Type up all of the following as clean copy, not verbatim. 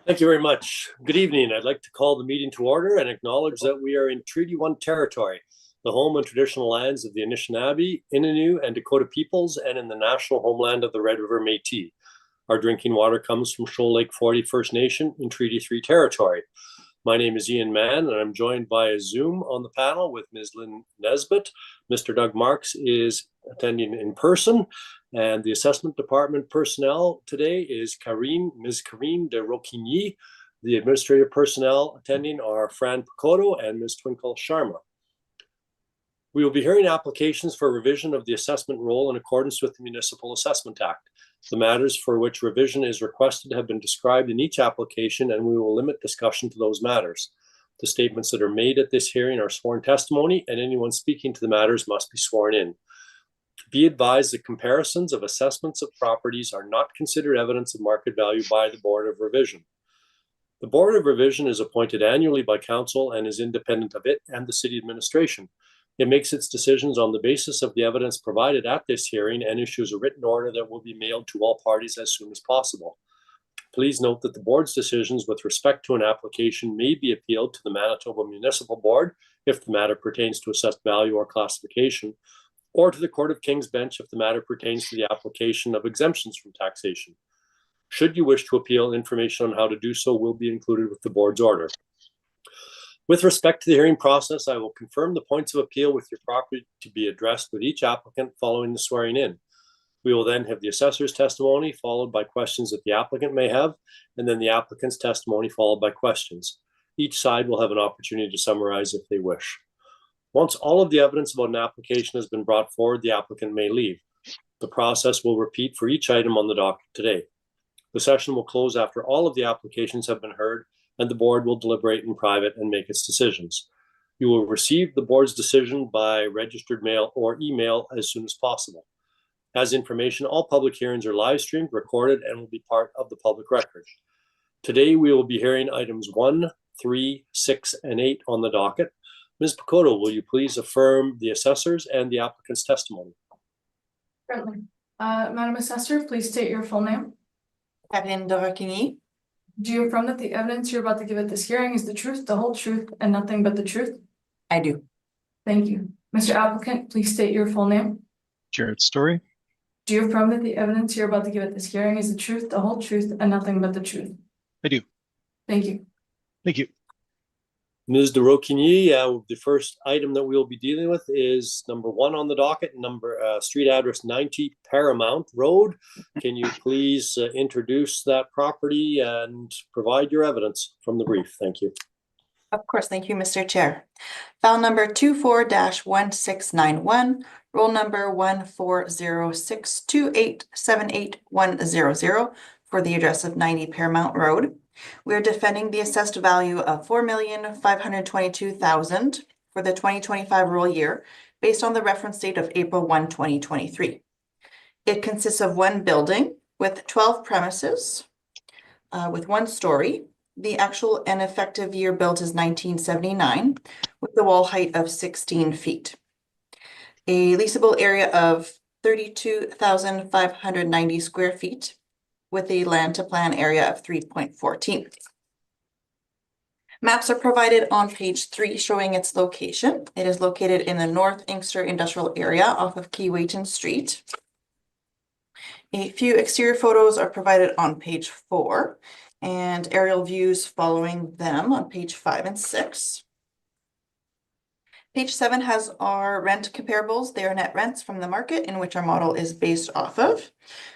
Thank you very much. Good evening. I'd like to call the meeting to order and acknowledge that we are in Treaty 1 territory, the home and traditional lands of the Anishinaabe, Innu, and Dakota peoples, and in the national homeland of the Red River Métis. Our drinking water comes from Shoal Lake 40 First Nation in Treaty 3 territory. My name is Ian Mann, and I'm joined via Zoom on the panel with Ms. Lynn Nesbitt. Mr. Doug Marks is attending in person, and the assessment department personnel today is Ms. Karine de Roquigny. The administrative personnel attending are Fran Picoto and Ms. Twinkle Sharma. We will be hearing applications for revision of the assessment roll in accordance with the Municipal Assessment Act. The matters for which revision is requested have been described in each application, and we will limit discussion to those matters. The statements that are made at this hearing are sworn testimony, and anyone speaking to the matters must be sworn in. Be advised that comparisons of assessments of properties are not considered evidence of market value by the Board of Revision. The Board of Revision is appointed annually by Council and is independent of it and the City Administration. It makes its decisions on the basis of the evidence provided at this hearing and issues a written order that will be mailed to all parties as soon as possible. Please note that the board's decisions with respect to an application may be appealed to the Manitoba Municipal Board if the matter pertains to assessed value or classification, or to the Court of King's Bench if the matter pertains to the application of exemptions from taxation. Should you wish to appeal, information on how to do so will be included with the board's order. With respect to the hearing process, I will confirm the points of appeal with your property to be addressed with each applicant following the swearing in. We will then have the assessor's testimony followed by questions that the applicant may have, and then the applicant's testimony followed by questions. Each side will have an opportunity to summarize if they wish. Once all of the evidence about an application has been brought forward, the applicant may leave. The process will repeat for each item on the docket today. The session will close after all of the applications have been heard, and the board will deliberate in private and make its decisions. You will receive the board's decision by registered mail or email as soon as possible. As information, all public hearings are live streamed, recorded, and will be part of the public record. Today, we will be hearing items 1, 3, 6, and 8 on the docket. Ms. Picoto, will you please affirm the assessors and the applicant's testimony? Certainly. Madam Assessor, please state your full name. Karine de Roquigny. Do you affirm that the evidence you're about to give at this hearing is the truth, the whole truth, and nothing but the truth? I do. Thank you. Mr. Applicant, please state your full name. Jared Story. Do you affirm that the evidence you're about to give at this hearing is the truth, the whole truth, and nothing but the truth? I do. Thank you. Thank you. Ms. de Roquigny, the first item that we'll be dealing with is number 1 on the docket, street address 90 Paramount Road. Can you please introduce that property and provide your evidence from the brief? Thank you. Of course, thank you, Mr. Chair. File number 24-1691, roll number 14062878100 for the address of 90 Paramount Road. We are defending the assessed value of $4,522,000 for the 2025 roll year based on the reference date of April 1, 2023. It consists of one building with 12 premises with 1 story. The actual and effective year built is 1979 with the wall height of 16 feet. A leasable area of 32,590 square feet with a land to plan area of 3.14. Maps are provided on page 3 showing its location. It is located in the North Inkster Industrial Area off of Keewatin Street. A few exterior photos are provided on page 4 and aerial views following them on page 5 and 6. Page 7 has our rent comparables. They are net rents from the market in which our model is based off of.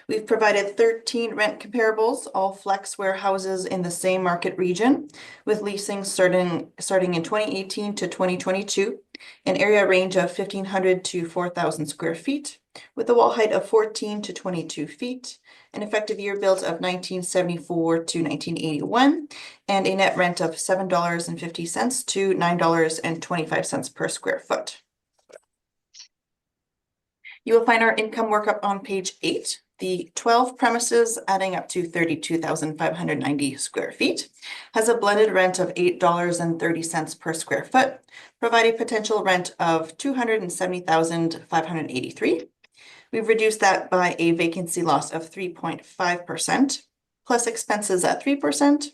We've provided 13 rent comparables, all flex warehouses in the same market region, with leasing starting in 2018 to 2022, an area range of 1,500 to 4,000 square feet, with a wall height of 14 to 22 feet, an effective year built of 1974 to 1981, and a net rent of $7.50 to $9.25 per square foot. You will find our income workup on page 8. The 12 premises, adding up to 32,590 square feet, has a blended rent of $8.30 per square foot, providing potential rent of $270,583. We've reduced that by a vacancy loss of 3.5%, plus expenses at 3%,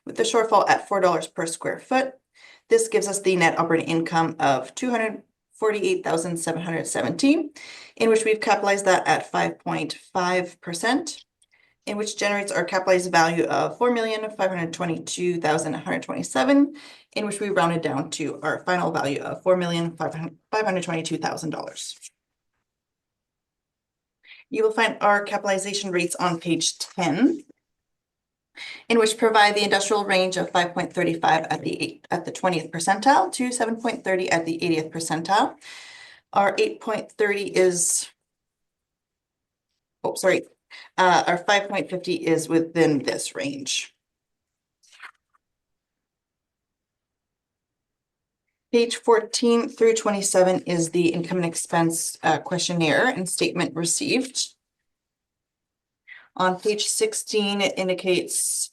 with the shortfall at $4 per square foot. This gives us the net operating income of $248,717, in which we've capitalized that at 5.5%, in which generates our capitalized value of $4,522,127, in which we rounded down to our final value of $4,522,000. You will find our capitalization rates on page 10, in which provide the industrial range of 5.35 at the 20th percentile to 7.30 at the 80th percentile. Our 8.30 is, our 5.50 is within this range. Page 14 through 27 is the income and expense questionnaire and statement received. On page 16, it indicates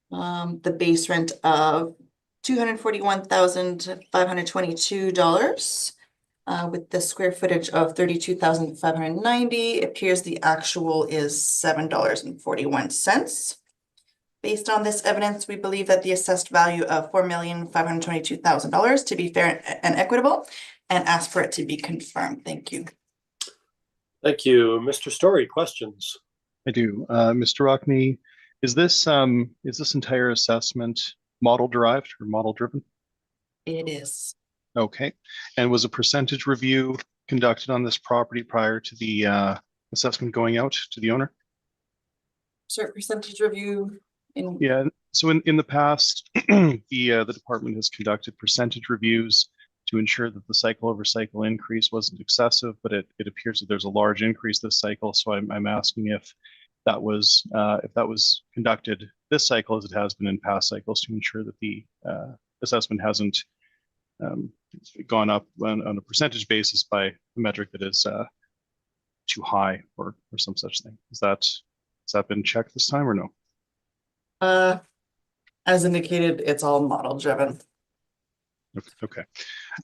the base rent of $241,522 with the square footage of 32,590. It appears the actual is $7.41. Based on this evidence, we believe that the assessed value of $4,522,000 to be fair and equitable, and ask for it to be confirmed. Thank you. Thank you. Mr. Story, questions? I do. Mr. Rockney, is this entire assessment model derived or model driven? It is. Okay. And was a percentage review conducted on this property prior to the assessment going out to the owner? Sure, percentage review. Yeah. So in the past, the department has conducted percentage reviews to ensure that the cycle over cycle increase wasn't excessive, but it appears that there's a large increase this cycle. So I'm asking if that was conducted this cycle as it has been in past cycles to ensure that the assessment hasn't gone up on a percentage basis by a metric that is too high or some such thing. Has that been checked this time or no? As indicated, it's all model driven. Okay.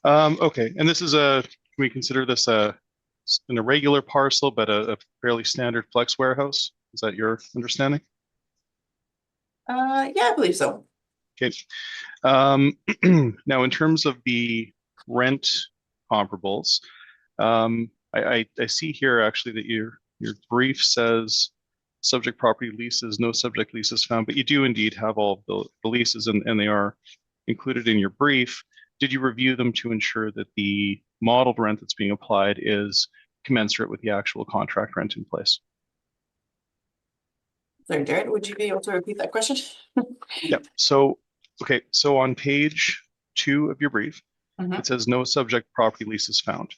Okay. And this is can we consider this an irregular parcel, but a fairly standard flex warehouse? Is that your understanding? Yeah, I believe so. Okay. Now, in terms of the rent comparables, I see here actually that your brief says subject property leases, no subject leases found, but you do indeed have all the leases and they are included in your brief. Did you review them to ensure that the modeled rent that's being applied is commensurate with the actual contract rent in place? Sorry, Jared, would you be able to repeat that question? Yeah. So, okay. So on page 2 of your brief, it says no subject property leases found.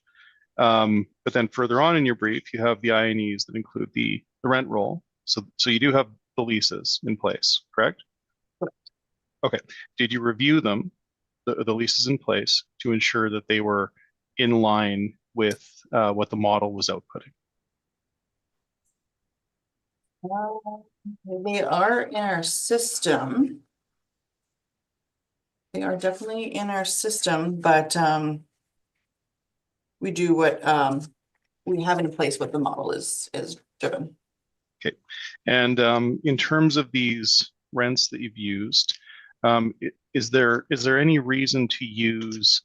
But then further on in your brief, you have the INEs that include the rent roll. So you do have the leases in place, correct? Correct. Okay. Did you review them, the leases in place, to ensure that they were in line with what the model was outputting? They are in our system. They are definitely in our system, but we do what we have in place what the model is driven. Okay. And in terms of these rents that you've used, is there any reason to use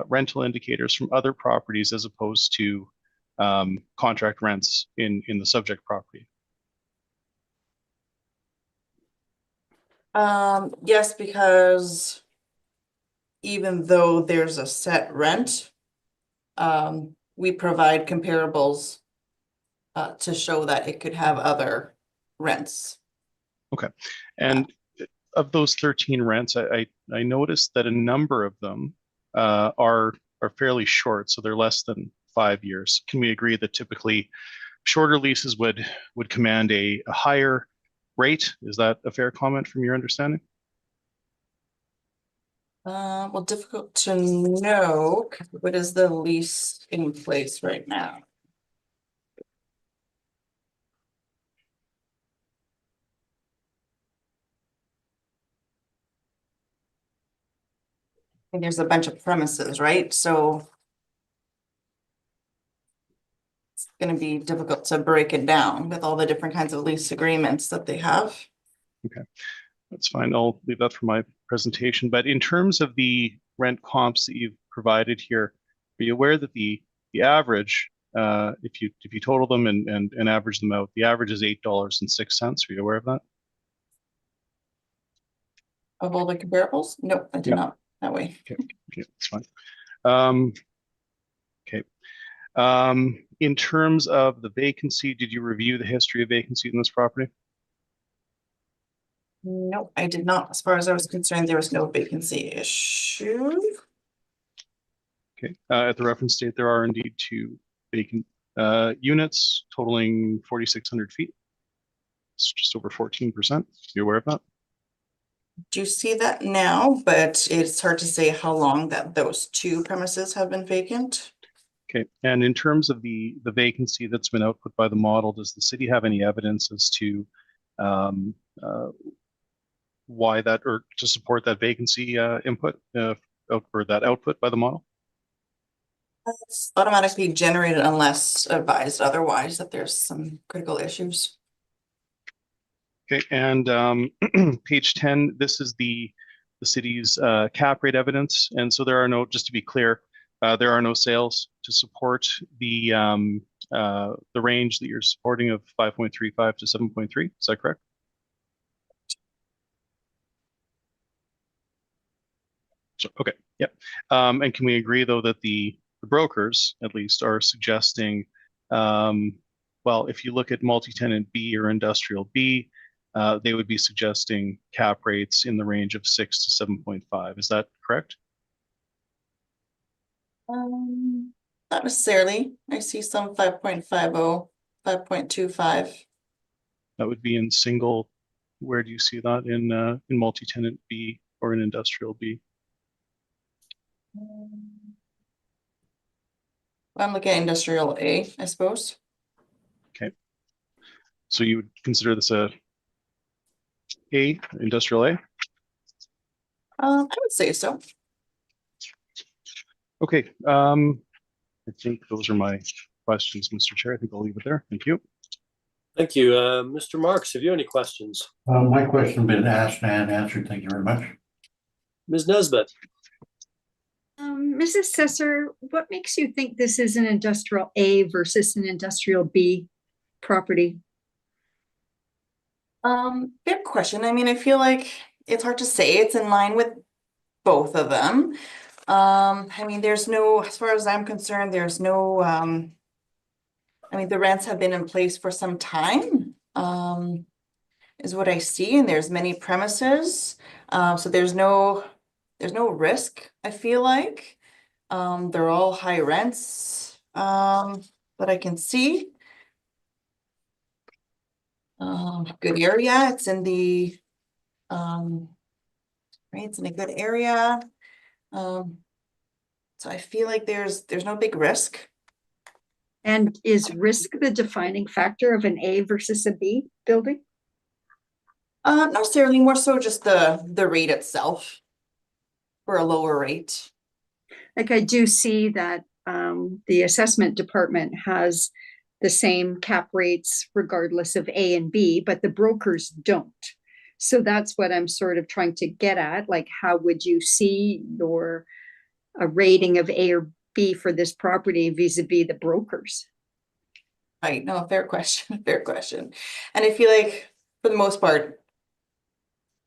rental indicators from other properties as opposed to contract rents in the subject property? Yes, because even though there's a set rent, we provide comparables to show that it could have other rents. Okay. And of those 13 rents, I noticed that a number of them are fairly short, so they're less than 5 years. Can we agree that typically shorter leases would command a higher rate? Is that a fair comment from your understanding? Well, difficult to know. What is the lease in place right now? I think there's a bunch of premises, right? So it's going to be difficult to break it down with all the different kinds of lease agreements that they have. Okay. That's fine. I'll leave that for my presentation. But in terms of the rent comps that you've provided here, are you aware that the average, if you total them and average them out, the average is $8.06? Are you aware of that? Of all the comparables? Nope, I did Yeah. not that way. Okay, that's fine. Okay. In terms of the vacancy, did you review the history of vacancy in this property? Nope, I did not. As far as I was concerned, there was no vacancy issue. Okay. At the reference date, there are indeed 2 vacant units totaling 4,600 feet. It's just over 14%. You aware of that? Do see that now, but it's hard to say how long that those 2 premises have been vacant. Okay. And in terms of the vacancy that's been output by the model, does the city have any evidence as to why that, or to support that vacancy input or that output by the model? It's automatically generated unless advised otherwise that there's some critical issues. Okay, and page 10, this is the city's cap rate evidence. And so there are no, just to be clear, there are no sales to support the range that you're supporting of 5.35 to 7.3. Is that correct? So, okay, yep. And can we agree though that the brokers at least are suggesting, well, if you look at multi-tenant B or industrial B, they would be suggesting cap rates in the range of 6 to 7.5. Is that correct? Not necessarily. I see some 5.50, 5.25. That would be in single. Where do you see that in multi-tenant B or in industrial B? I'm looking at industrial A, I suppose. Okay. So you would consider this a industrial A? I would say so. Okay. I think those are my questions, Mr. Chair. I think I'll leave it there. Thank you. Thank you. Mr. Marks, have you any questions? My question has been asked and answered. Thank you very much. Ms. Nesbitt? Mrs. Sesser, what makes you think this is an industrial A versus an industrial B property? Good question. I mean, I feel like it's hard to say. It's in line with both of them. I mean, there's no, as far as I'm concerned, there's no, I mean, the rents have been in place for some time, is what I see, and there's many premises. So there's no risk, I feel like. They're all high rents, that I can see. Good area. It's in the, right, it's in a good area. So I feel like there's no big risk. And is risk the defining factor of an A versus a B building? Not necessarily, more so just the rate itself for a lower rate. Like I do see that the assessment department has the same cap rates regardless of A and B, but the brokers don't. So that's what I'm sort of trying to get at. Like, how would you see a rating of A or B for this property vis-a-vis the brokers? Right, no, fair question, fair question. And I feel like for the most part,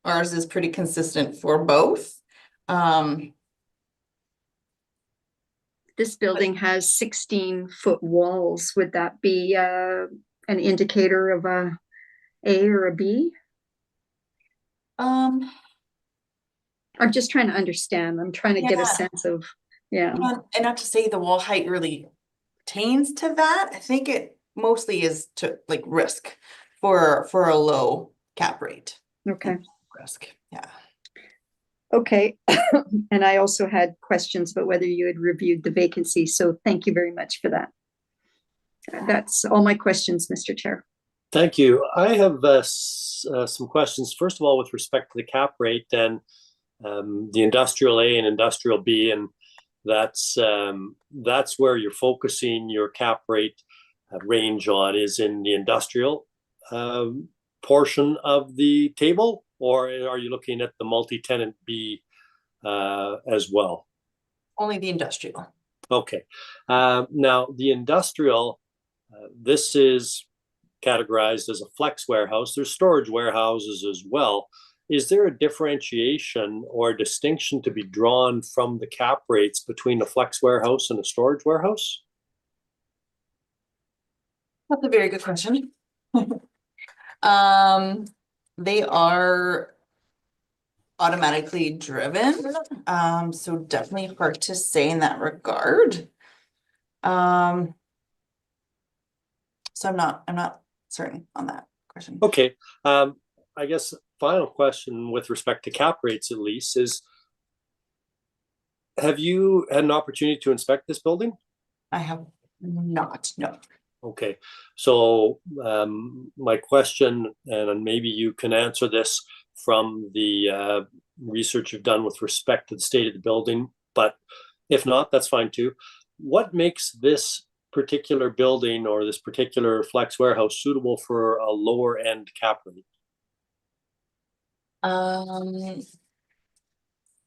ours is pretty consistent for both. This building has 16-foot walls. Would that be an indicator of a or a B? I'm just trying to understand. I'm trying to get a sense of, yeah. And not to say the wall height really pertains to that. I think it mostly is to like risk for a low cap rate. Okay. Risk, yeah. Okay. And I also had questions about whether you had reviewed the vacancy. So thank you very much for that. That's all my questions, Mr. Chair. Thank you. I have some questions. First of all, with respect to the cap rate and the industrial A and industrial B, and that's where you're focusing your cap rate range on, is in the industrial portion of the table. or are you looking at the multi-tenant B as well? Only the industrial. Okay. Now, the industrial, this is categorized as a flex warehouse. There's storage warehouses as well. Is there a differentiation or a distinction to be drawn from the cap rates between a flex warehouse and a storage warehouse? That's a very good question. They are automatically driven, so definitely hard to say in that regard. So I'm not certain on that question. Okay. I guess final question with respect to cap rates, at least, is have you had an opportunity to inspect this building? I have not, no. Okay, so my question, and maybe you can answer this from the research you've done with respect to the state of the building, but if not, that's fine too. What makes this particular building or this particular flex warehouse suitable for a lower end cap rate?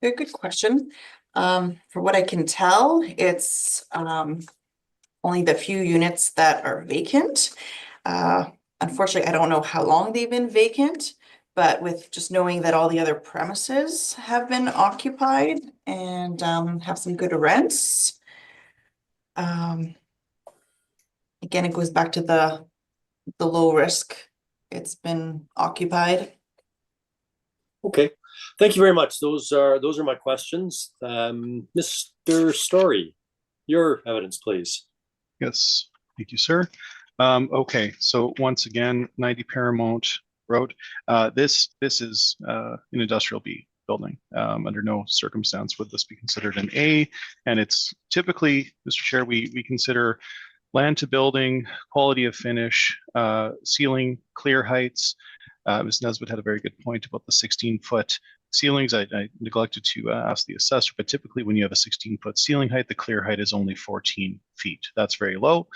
Very good question. For what I can tell, it's only the few units that are vacant. Unfortunately, I don't know how long they've been vacant, but with just knowing that all the other premises have been occupied and have some good rents. Again, it goes back to the low risk. It's been occupied. Okay, thank you very much. Those are my questions. Mr. Story, your evidence, please. Yes, thank you, sir. Okay, so once again, 90 Paramount Road. This is an industrial B building. Under no circumstance would this be considered an A. And it's typically, Mr. Chair, we consider land to building, quality of finish, ceiling, clear heights. Ms. Nesbitt had a very good point about the 16-foot ceilings. I neglected to ask the assessor, but typically when you have a 16-foot ceiling height, the clear height is only 14 feet. That's very low.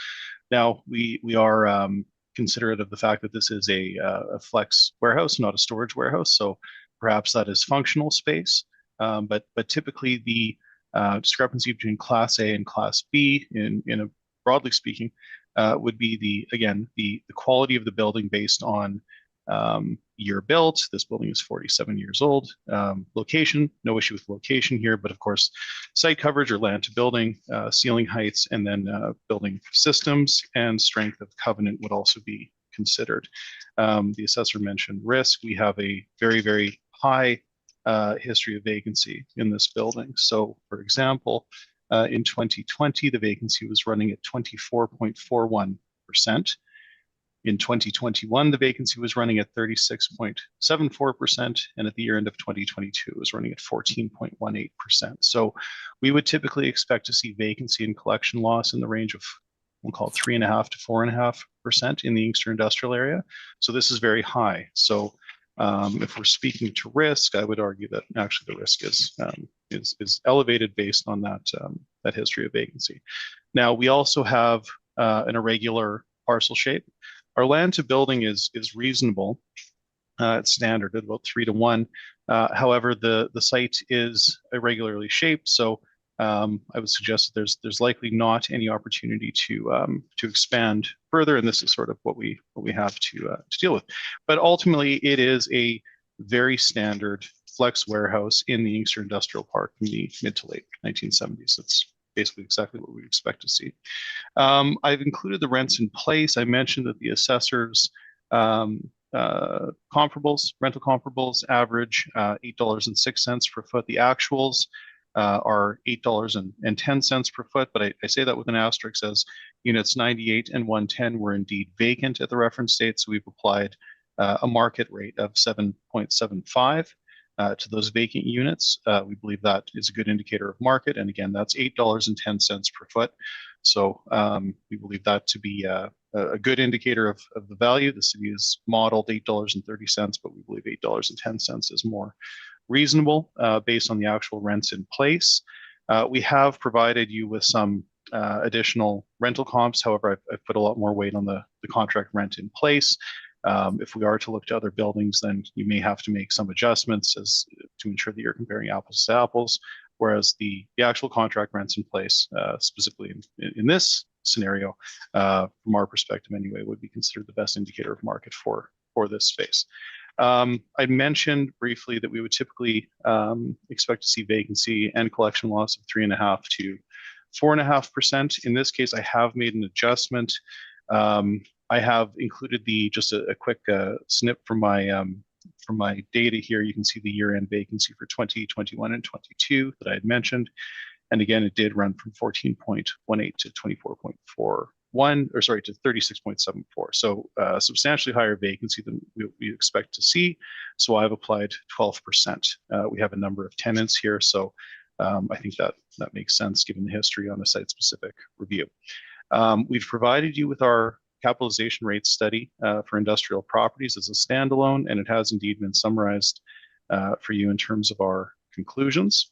Now, we are considerate of the fact that this is a flex warehouse, not a storage warehouse, so perhaps that is functional space. But typically the discrepancy between Class A and Class B, in a broadly speaking, would be the quality of the building based on year built. This building is 47 years old. Location, no issue with location here, but of course, site coverage or land to building, ceiling heights, and then building systems and strength of covenant would also be considered. The assessor mentioned risk. We have a very, very high history of vacancy in this building. So, for example, in 2020, the vacancy was running at 24.41%. In 2021, the vacancy was running at 36.74%, and at the year end of 2022, it was running at 14.18%. So we would typically expect to see vacancy and collection loss in the range of, we'll call it 3.5 to 4.5% in the Inkster industrial area. So this is very high. So if we're speaking to risk, I would argue that actually the risk is elevated based on that history of vacancy. Now, we also have an irregular parcel shape. Our land to building is reasonable. It's standard at about 3 to 1. However, the site is irregularly shaped, so I would suggest that there's likely not any opportunity to expand further, and this is sort of what we have to deal with. But ultimately, it is a very standard flex warehouse in the Inkster Industrial Park in the mid to late 1970s. It's basically exactly what we expect to see. I've included the rents in place. I mentioned that the assessors rental comparables average $8.06 per foot. The actuals are $8.10 per foot, but I say that with an asterisk, as units 98 and 110 were indeed vacant at the reference date, so we've applied a market rate of 7.75 to those vacant units. We believe that is a good indicator of market, and again, that's $8.10 per foot. So we believe that to be a good indicator of the value. The city is modeled $8.30, but we believe $8.10 is more reasonable based on the actual rents in place. We have provided you with some additional rental comps. However, I've put a lot more weight on the contract rent in place. If we are to look to other buildings, then you may have to make some adjustments to ensure that you're comparing apples to apples, whereas the actual contract rents in place, specifically in this scenario, from our perspective anyway, would be considered the best indicator of market for this space. I mentioned briefly that we would typically expect to see vacancy and collection loss of 3.5% to 4.5%. In this case, I have made an adjustment. I have included just a quick snip from my data here. You can see the year-end vacancy for 2021 and 22 that I had mentioned. And again, it did run from 14.18 to 24.41, or sorry, to 36.74. So substantially higher vacancy than we expect to see. So I've applied 12%. We have a number of tenants here, so I think that makes sense given the history on the site-specific review. We've provided you with our capitalization rate study for industrial properties as a standalone, and it has indeed been summarized for you in terms of our conclusions.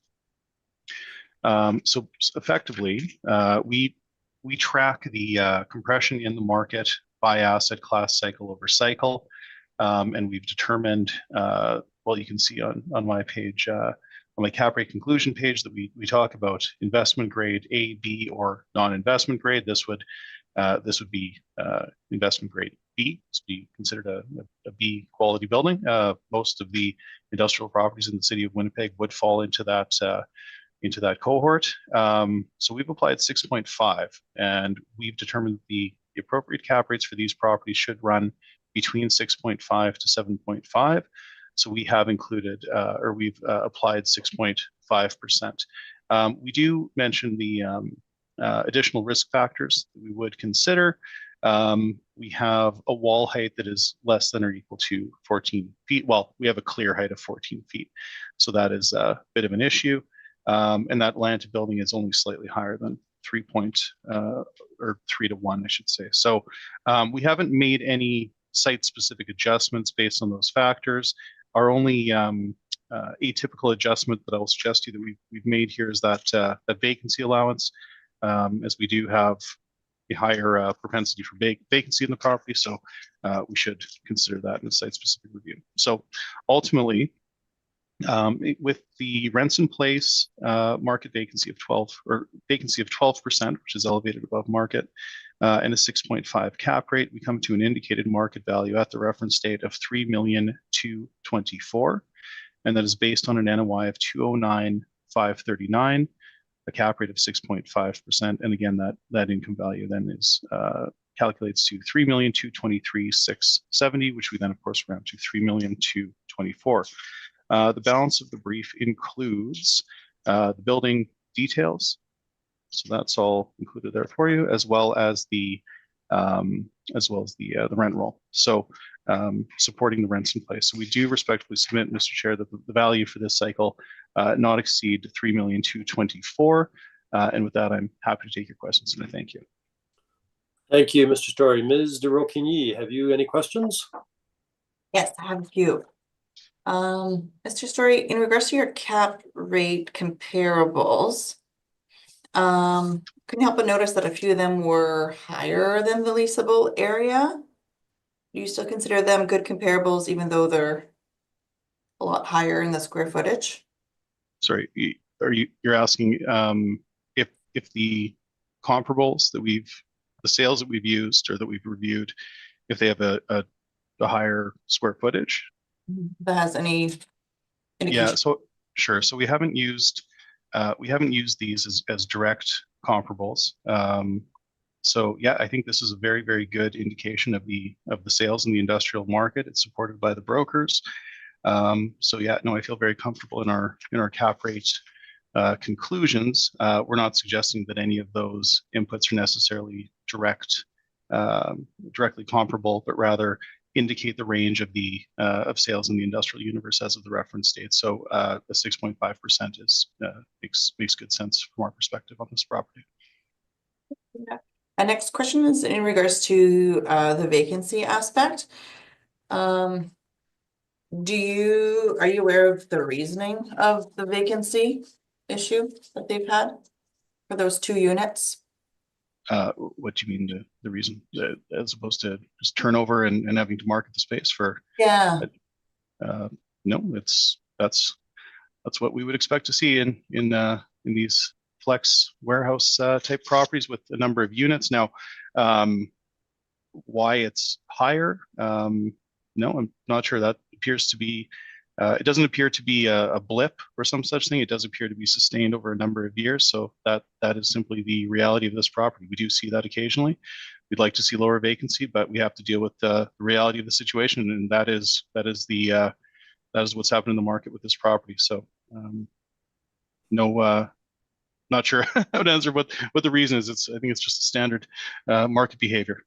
So effectively, we track the compression in the market by asset class, cycle over cycle, and we've determined, well, you can see on my page, on my cap rate conclusion page, that we talk about investment grade A, B, or non-investment grade. This would be investment grade B. This would be considered a B quality building. Most of the industrial properties in the city of Winnipeg would fall into that cohort. So we've applied 6.5, and we've determined the appropriate cap rates for these properties should run between 6.5 to 7.5. So we have included, or we've applied 6.5%. We do mention the additional risk factors that we would consider. We have a wall height that is less than or equal to 14 feet. Well, we have a clear height of 14 feet. So that is a bit of an issue. And that land to building is only slightly higher than 3 to 1, I should say. So we haven't made any site-specific adjustments based on those factors. Our only atypical adjustment that I will suggest to you that we've made here is that vacancy allowance, as we do have a higher propensity for vacancy in the property. So we should consider that in a site-specific review. So ultimately, with the rents in place, market vacancy of 12%, which is elevated above market, and a 6.5 cap rate, we come to an indicated market value at the reference date of $3,224,000, and that is based on an NOI of $209,539, a cap rate of 6.5%, and again that income value then is calculates to $3,223,670, which we then of course round to $3,224,000. The balance of the brief includes the building details, so that's all included there for you, as well as the rent roll. So supporting the rents in place. So we do respectfully submit, Mr. Chair, that the value for this cycle not exceed $3,224,000. And with that, I'm happy to take your questions, and I thank you. Thank you, Mr. Story. Ms. de Rocquigny, have you any questions? Yes, I have a few. Mr. Story, in regards to your cap rate comparables, couldn't help but notice that a few of them were higher than the leasable area. Do you still consider them good comparables, even though they're a lot higher in the square footage? Sorry, you're asking if the comparables that the sales that we've used or that we've reviewed, if they have a higher square footage? That has any indication? Yeah, so sure. So we haven't used these as direct comparables. So yeah, I think this is a very, very good indication of the sales in the industrial market. It's supported by the brokers. So yeah, no, I feel very comfortable in our cap rate conclusions. We're not suggesting that any of those inputs are necessarily directly comparable, but rather indicate the range of sales in the industrial universe as of the reference date. So the 6.5% makes good sense from our perspective on this property. Yeah. Our next question is in regards to the vacancy aspect. Are you aware of the reasoning of the vacancy issue that they've had for those 2 units? What do you mean the reason, as opposed to just turnover and having to market the space for? Yeah, No, that's what we would expect to see in these flex warehouse type properties with a number of units. Now, why it's higher? No, I'm not sure. That appears to be. It doesn't appear to be a blip or some such thing. It does appear to be sustained over a number of years. So that is simply the reality of this property. We do see that occasionally. We'd like to see lower vacancy, but we have to deal with the reality of the situation, and that is what's happened in the market with this property. So no, not sure how to answer what the reason is. I think it's just a standard market behavior.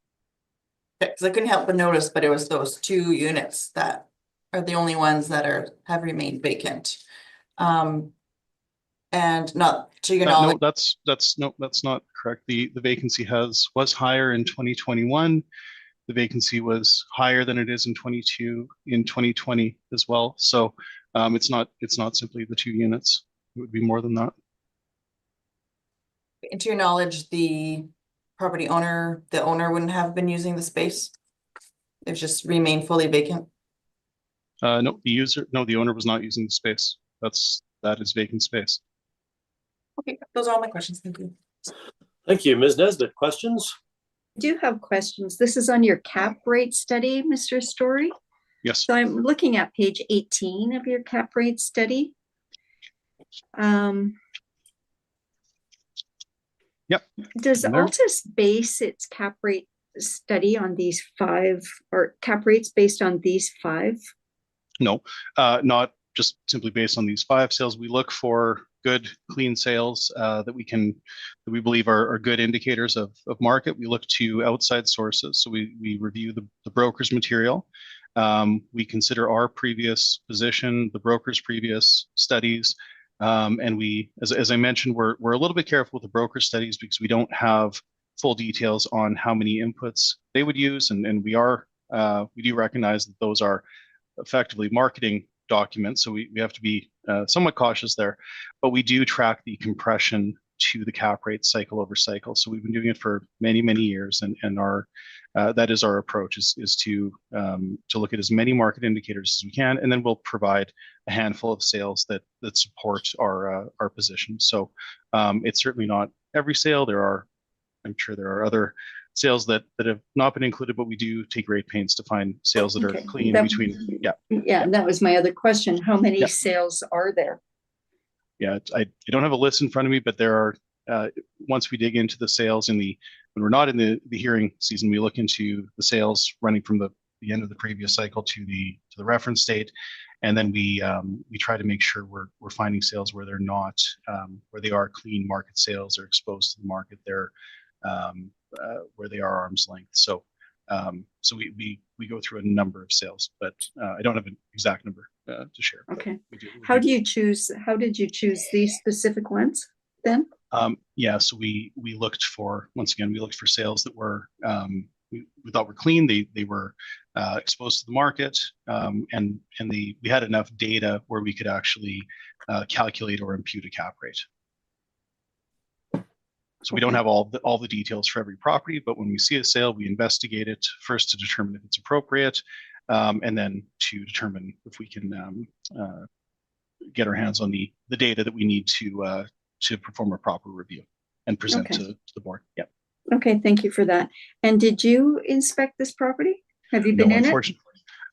because I couldn't help but notice, but it was those 2 units that are the only ones that have remained vacant. And not to your No, knowledge. that's not correct. The vacancy was higher in 2021. The vacancy was higher than it is in 2020 as well. So it's not simply the 2 units. It would be more than that. And to your knowledge, the owner wouldn't have been using the space. It's just remained fully vacant. No, the owner was not using the space. That is vacant space. Okay, those are all my questions. Thank you. Thank you. Ms. Nesbitt, questions? I do have questions. This is on your cap rate study, Mr. Story. Yes. So I'm looking at page 18 of your cap rate study. Yep. Does Altus base its cap rate study on these 5, or cap rates based on these 5? No, not just simply based on these 5 sales. We look for good, clean sales that we believe are good indicators of market. We look to outside sources. So we review the broker's material. We consider our previous position, the broker's previous studies. And we, as I mentioned, we're a little bit careful with the broker studies because we don't have full details on how many inputs they would use. And we do recognize that those are effectively marketing documents. So we have to be somewhat cautious there, but we do track the compression to the cap rate cycle over cycle. So we've been doing it for many, many years, and that is our approach is to look at as many market indicators as we can, and then we'll provide a handful of sales that support our position. So it's certainly not every sale. I'm sure there are other sales that have not been included, but we do take great pains to find sales that are clean between. Yeah, and that was my other question. How many sales are there? Yeah, I don't have a list in front of me, but there are, once we dig into the sales when we're not in the hearing season, we look into the sales running from the end of the previous cycle to the reference date. And then we try to make sure we're finding sales where they're not, where they are clean market sales or exposed to the market. They're where they are arm's length. So we go through a number of sales, but I don't have an exact number to share. Okay. How did you choose these specific ones then? So we looked for sales that were we thought were clean. They were exposed to the market, and we had enough data where we could actually calculate or impute a cap rate. So we don't have all the details for every property, but when we see a sale, we investigate it first to determine if it's appropriate, and then to determine if we can get our hands on the data that we need to perform a proper review and present to the board. Yeah. Okay, thank you for that. And did you inspect this property? Have you been in it?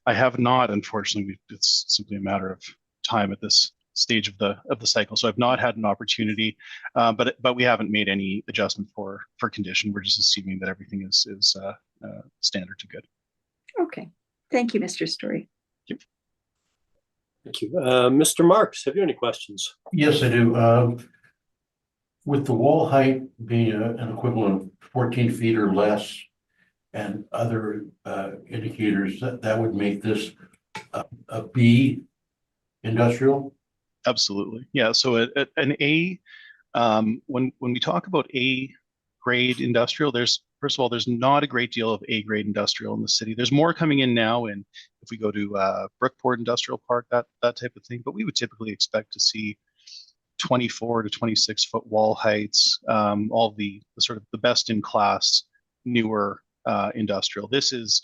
I have not. Unfortunately, it's simply a matter of time at this stage of the cycle. So I've not had an opportunity, but we haven't made any adjustment for condition. We're just assuming that everything is standard to good. Okay, thank you, Mr. Story. Thank you. Mr. Marks, have you any questions? Yes, I do. With the wall height being an equivalent of 14 feet or less, and other indicators, that would make this a B industrial? Absolutely. Yeah. So an A, when we talk about A grade industrial, first of all, there's not a great deal of A grade industrial in the city. There's more coming in now, and if we go to Brookport Industrial Park, that type of thing, but we would typically expect to see 24 to 26 foot wall heights, all the sort of the best in class newer industrial. This is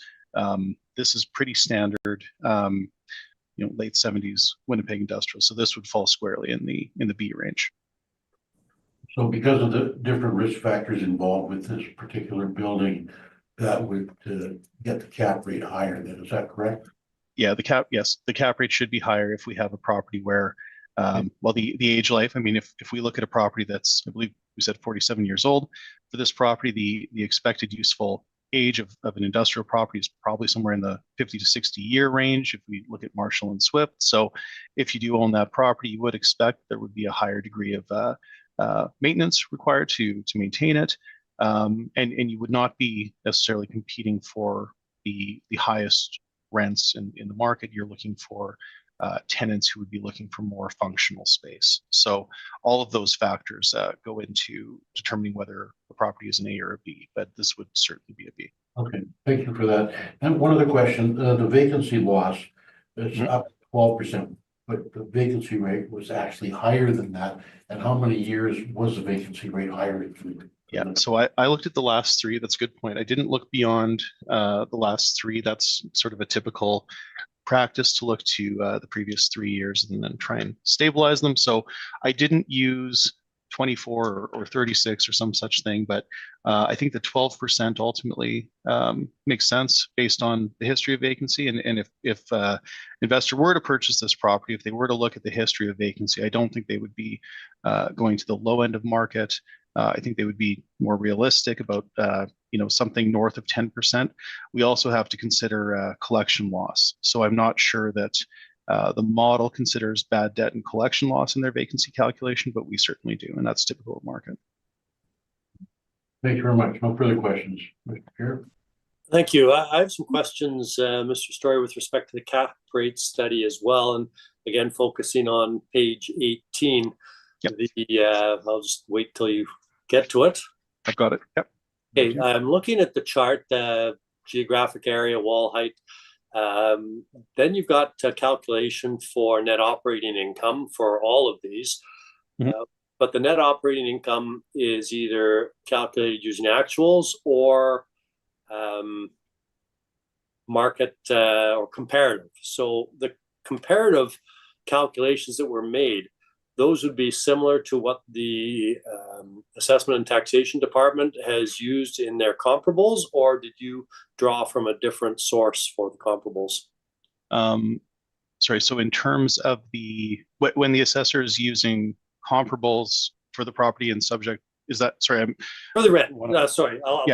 pretty standard, late 70s Winnipeg industrial. So this would fall squarely in the B range. So because of the different risk factors involved with this particular building, that would get the cap rate higher then, is that correct? Yeah, the cap rate should be higher if we have a property where, well, the age life, I mean, if we look at a property that's, I believe we said 47 years old, for this property, the expected useful age of an industrial property is probably somewhere in the 50 to 60 year range if we look at Marshall and Swift. So if you do own that property, you would expect there would be a higher degree of maintenance required to maintain it. And you would not be necessarily competing for the highest rents in the market. You're looking for tenants who would be looking for more functional space. So all of those factors go into determining whether a property is an A or a B, but this would certainly be a B. Okay, thank you for that. And one other question, the vacancy loss is up 12%, but the vacancy rate was actually higher than that. And how many years was the vacancy rate higher? Yeah, so I looked at the last three. That's a good point. I didn't look beyond the last three. That's sort of a typical practice to look to the previous 3 years and then try and stabilize them. So I didn't use 24 or 36 or some such thing, but I think the 12% ultimately makes sense based on the history of vacancy. And if investor were to purchase this property, if they were to look at the history of vacancy, I don't think they would be going to the low end of market. I think they would be more realistic about something north of 10%. We also have to consider collection loss. So I'm not sure that the model considers bad debt and collection loss in their vacancy calculation, but we certainly do, and that's typical of market. Thank you very much. No further questions, Mr. Chair. Thank you. I have some questions, Mr. Story, with respect to the cap rate study as well, and again focusing on page 18. Yep. I'll just wait till you get to it. I've got it. Yep. Okay, I'm looking at the chart, geographic area, wall height. Then you've got a calculation for net operating income for all of these. But the net operating income is either calculated using actuals or market or comparative. So the comparative calculations that were made, those would be similar to what the Assessment and Taxation Department has used in their comparables, or did you draw from a different source for the comparables? Sorry, so in terms of when the assessor is using comparables for the property and subject, is that, sorry, for the rent? No, sorry, I'll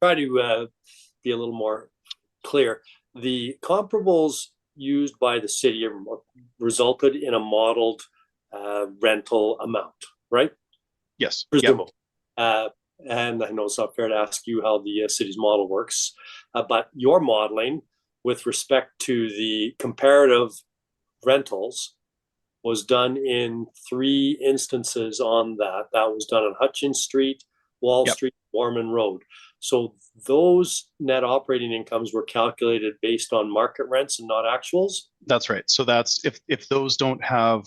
try to be a little more clear. The comparables used by the city resulted in a modeled rental amount, right? Yes. Presumably. Yep. And I know it's not fair to ask you how the city's model works, but your modeling with respect to the comparative rentals was done in 3 instances on that. That was done on Hutchins Street, Wall Street, Warman Road. So those net operating incomes were calculated based on market rents and not actuals? That's right. So that's if those don't have,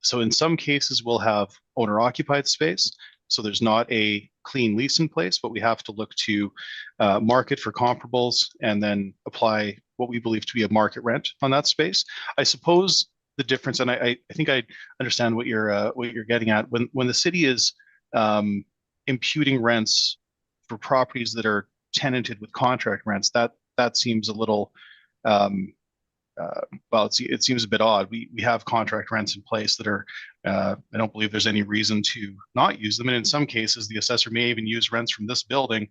so in some cases we'll have owner occupied space. So there's not a clean lease in place, but we have to look to market for comparables and then apply what we believe to be a market rent on that space. I suppose the difference, and I think I understand what you're getting at, when the city is imputing rents for properties that are tenanted with contract rents, that seems a little well, it seems a bit odd. We have contract rents in place that are, I don't believe there's any reason to not use them. And in some cases, the assessor may even use rents from this building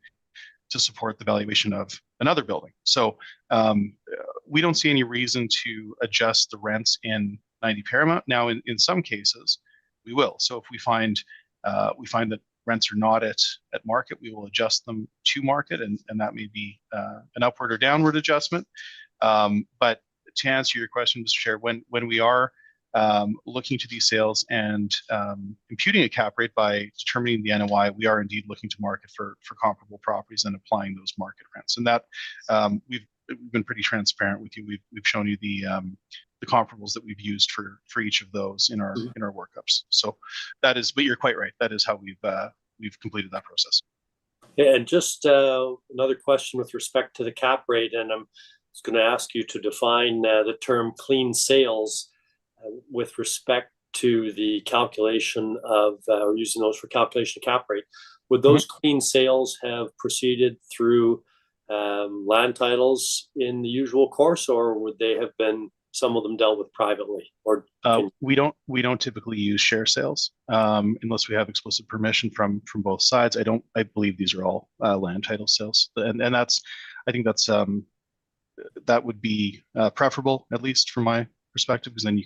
to support the valuation of another building. So we don't see any reason to adjust the rents in 90 Paramount. Now, in some cases, we will. So if we find that rents are not at market, we will adjust them to market, and that may be an upward or downward adjustment. But to answer your question, Mr. Chair, when we are looking to these sales and imputing a cap rate by determining the NOI, we are indeed looking to market for comparable properties and applying those market rents. And that we've been pretty transparent with you. We've shown you the comparables that we've used for each of those in our workups. So that is, but you're quite right. That is how we've completed that process. Yeah, and just another question with respect to the cap rate, and I'm just going to ask you to define the term clean sales with respect to the calculation of, or using those for calculation of cap rate. Would those clean sales have proceeded through land titles in the usual course, or would they have been, some of them dealt with privately? Or we don't typically use share sales unless we have explicit permission from both sides. I believe these are all land title sales, and I think that's that would be preferable, at least from my perspective, because then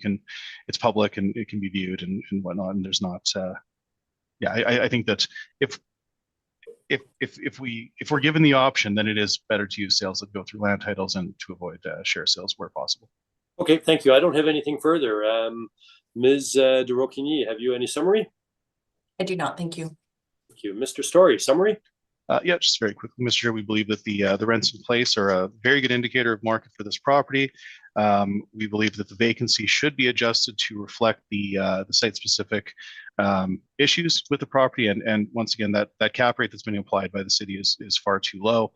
it's public and it can be viewed and whatnot, and there's not I think that if we're given the option, then it is better to use sales that go through land titles and to avoid share sales where possible. Okay, thank you. I don't have anything further. Ms. de Rocquigny, have you any summary? I do not, thank you. Thank you. Mr. Story, summary? Yeah, just very quickly, Mr. Chair, we believe that the rents in place are a very good indicator of market for this property. We believe that the vacancy should be adjusted to reflect the site-specific issues with the property, and once again, that cap rate that's been applied by the city is far too low.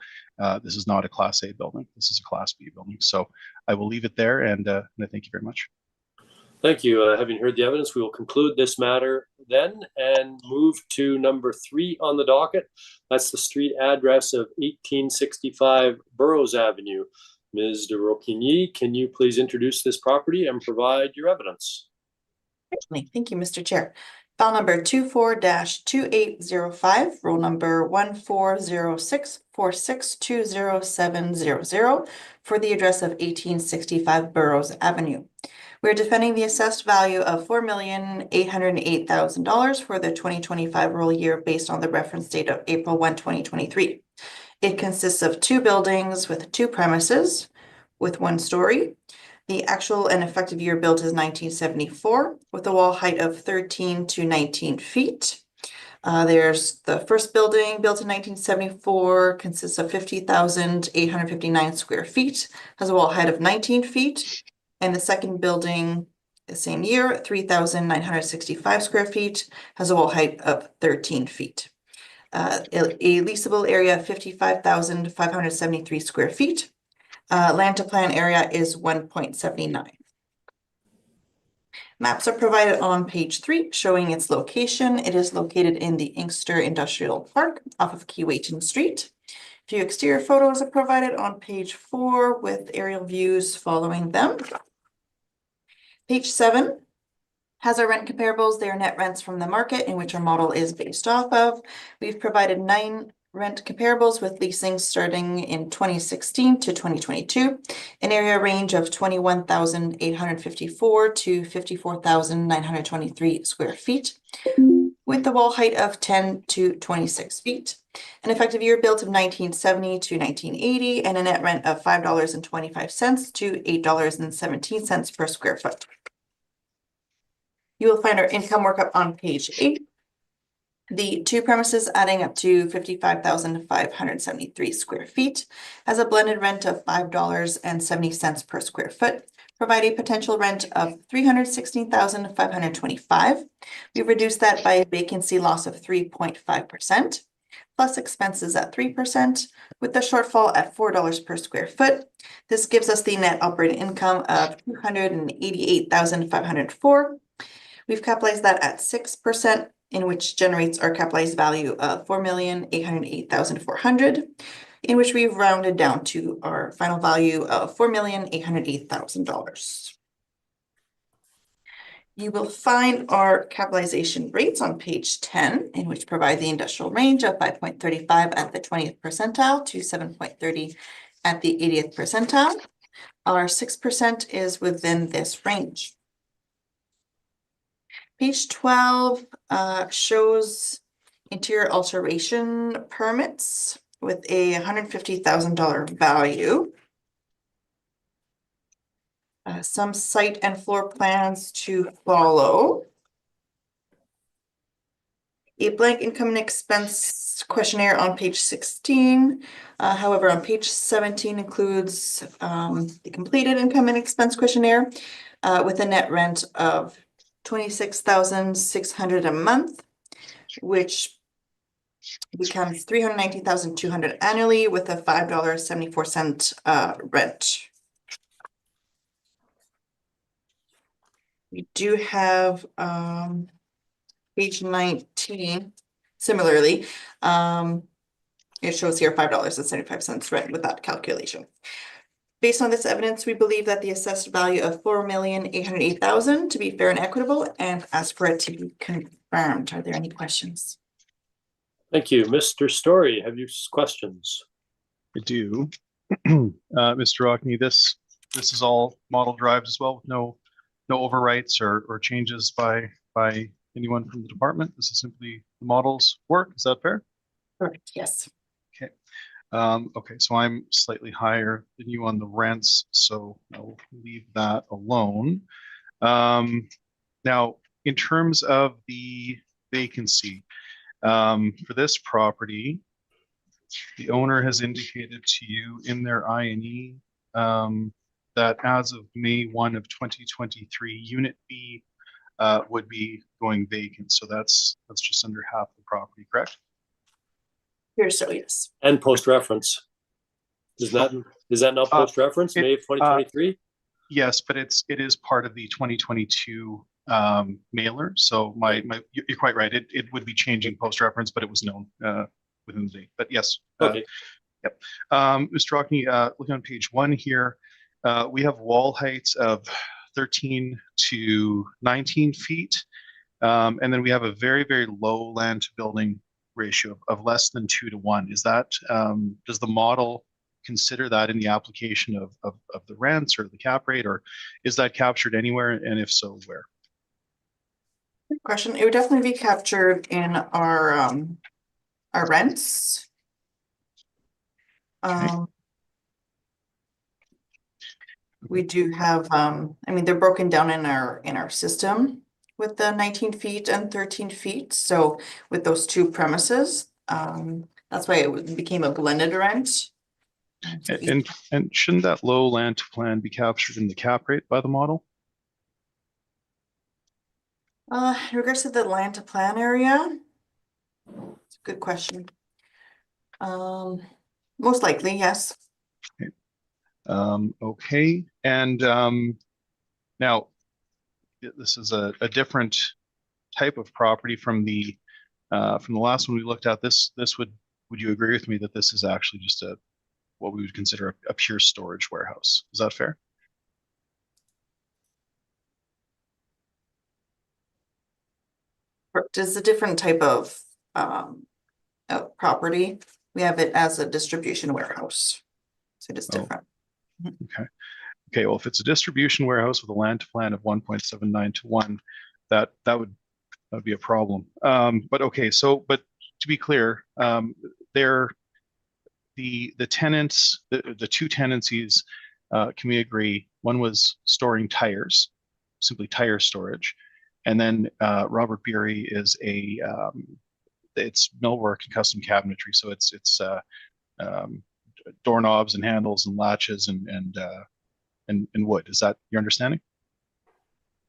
This is not a Class A building. This is a Class B building. So I will leave it there, and I thank you very much. Thank you. Having heard the evidence, we will conclude this matter then and move to number 3 on the docket. That's the street address of 1865 Burroughs Avenue. Ms. de Rocquigny, can you please introduce this property and provide your evidence? Certainly. Thank you, Mr. Chair. File number 24-2805, roll number 140646207000 for the address of 1865 Burroughs Avenue. We're defending the assessed value of $4,808,000 for the 2025 roll year based on the reference date of April 1, 2023. It consists of 2 buildings with 2 premises with 1 story. The actual and effective year built is 1974 with a wall height of 13 to 19 feet. There's the first building built in 1974, consists of 50,859 square feet, has a wall height of 19 feet. And the second building, the same year, 3,965 square feet, has a wall height of 13 feet. A leasable area of 55,573 square feet. Land to plan area is 1.79. Maps are provided on page 3 showing its location. It is located in the Inkster Industrial Park off of Keewatin Street. A few exterior photos are provided on page 4 with aerial views following them. Page 7 has our rent comparables. They are net rents from the market in which our model is based off of. We've provided 9 rent comparables with leasing starting in 2016 to 2022, an area range of 21,854 to 54,923 square feet, with the wall height of 10 to 26 feet, an effective year built of 1970 to 1980, and a net rent of $5.25 to $8.17 per square foot. You will find our income workup on page 8. The 2 premises adding up to 55,573 square feet has a blended rent of $5.70 per square foot, provide a potential rent of $316,525. We've reduced that by a vacancy loss of 3.5%, plus expenses at 3%, with the shortfall at $4 per square foot. This gives us the net operating income of $288,504. We've capitalized that at 6%, in which generates our capitalized value of $4,808,400, in which we've rounded down to our final value of $4,808,000. You will find our capitalization rates on page 10, in which provide the industrial range of 5.35 at the 20th percentile to 7.30 at the 80th percentile. Our 6% is within this range. Page 12 shows interior alteration permits with a $150,000 value. Some site and floor plans to follow. A blank income and expense questionnaire on page 16. However, on page 17 includes the completed income and expense questionnaire. with a net rent of 26,600 a month, which becomes 319,200 annually with a $5.74 rent. We do have page 19, similarly, it shows here $5.75 rent with that calculation. Based on this evidence, we believe that the assessed value of $4,808,000 to be fair and equitable, and ask for it to be confirmed. Are there any questions? Thank you. Mr. Story, have you questions? I do. Mr. Rockney, this is all model drives as well, with no overwrites or changes by anyone from the department. This is simply the model's work. Is that fair? Correct, yes. Okay. Okay, so I'm slightly higher than you on the rents, so I'll leave that alone. Now, in terms of the vacancy, for this property, the owner has indicated to you in their INE that as of May 1 of 2023, Unit B would be going vacant. So that's just under half the property, correct? Here, so yes. And post-reference. Is that not post-reference, May of 2023? Yes, but it is part of the 2022 mailer. So you're quite right. It would be changing post-reference, but it was known within the date. But yes. Okay. Yep. Mr. Rockney, looking on page 1 here, we have wall heights of 13 to 19 feet. And then we have a very, very low land to building ratio of less than 2 to 1. Is that, does the model consider that in the application of the rents or the cap rate, or is that captured anywhere? And if so, where? Good question. It would definitely be captured in our rents. We do have, I mean, they're broken down in our system with the 19 feet and 13 feet. So with those two premises, that's why it became a blended rent. And shouldn't that low land to plan be captured in the cap rate by the model? In regards to the land to plan area, it's a good question. Most likely, yes. Okay. Okay. And now this is a different type of property from the last one we looked at. Would you agree with me that this is actually just what we would consider a pure storage warehouse? Is that fair? It's a different type of property. We have it as a distribution warehouse, so it is different. Okay. Okay. Well, if it's a distribution warehouse with a land to plan of 1.79 to 1, that would be a problem. But okay. So, but to be clear, the tenants, the two tenancies, can we agree? One was storing tires, simply tire storage, and then Robert Beery is it's millwork and custom cabinetry. So it's doorknobs and handles and latches and wood. Is that your understanding?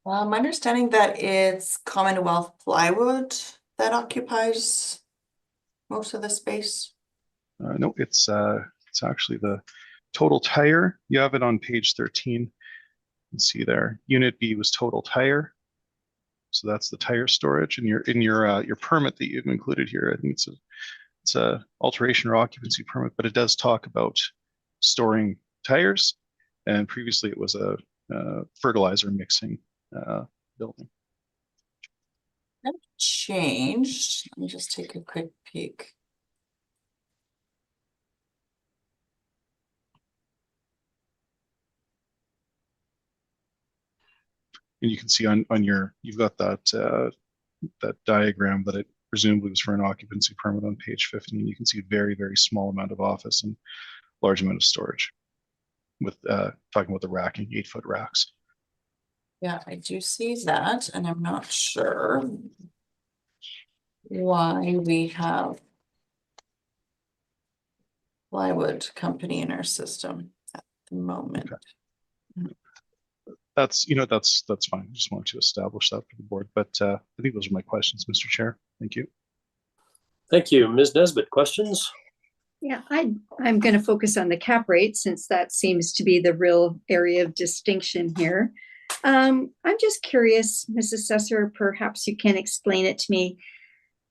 My understanding that it's Commonwealth plywood that occupies most of the space. No, it's actually the total tire. You have it on page 13. You can see there. Unit B was total tire. So that's the tire storage, and your permit that you've included here. I think it's a alteration or occupancy permit, but it does talk about storing tires. And previously, it was a fertilizer mixing building. That changed. Let me just take a quick peek. And you can see on your, you've got that diagram that it presumably was for an occupancy permit on page 15. You can see a very, very small amount of office and large amount of storage with talking about the racking, 8-foot racks. Yeah, I do see that, and I'm not sure why we have plywood company in our system at the moment. Okay. that's, that's fine. I just wanted to establish that for the board, but I think those are my questions, Mr. Chair. Thank you. Thank you. Ms. Nesbitt, questions? Yeah, I'm going to focus on the cap rate since that seems to be the real area of distinction here. I'm just curious, Mrs. Assessor, perhaps you can explain it to me.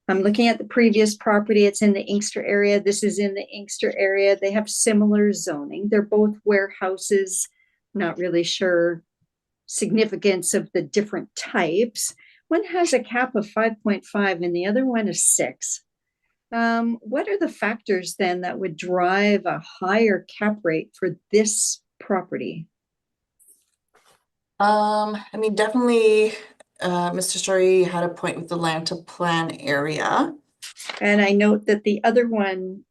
I'm looking at the previous property. It's in the Inkster area. This is in the Inkster area. They have similar zoning. They're both warehouses. Not really sure significance of the different types. One has a cap of 5.5 and the other one is 6. What are the factors then that would drive a higher cap rate for this property? I mean, definitely, Mr. Story had a point with the land to plan area. And I note that the other one,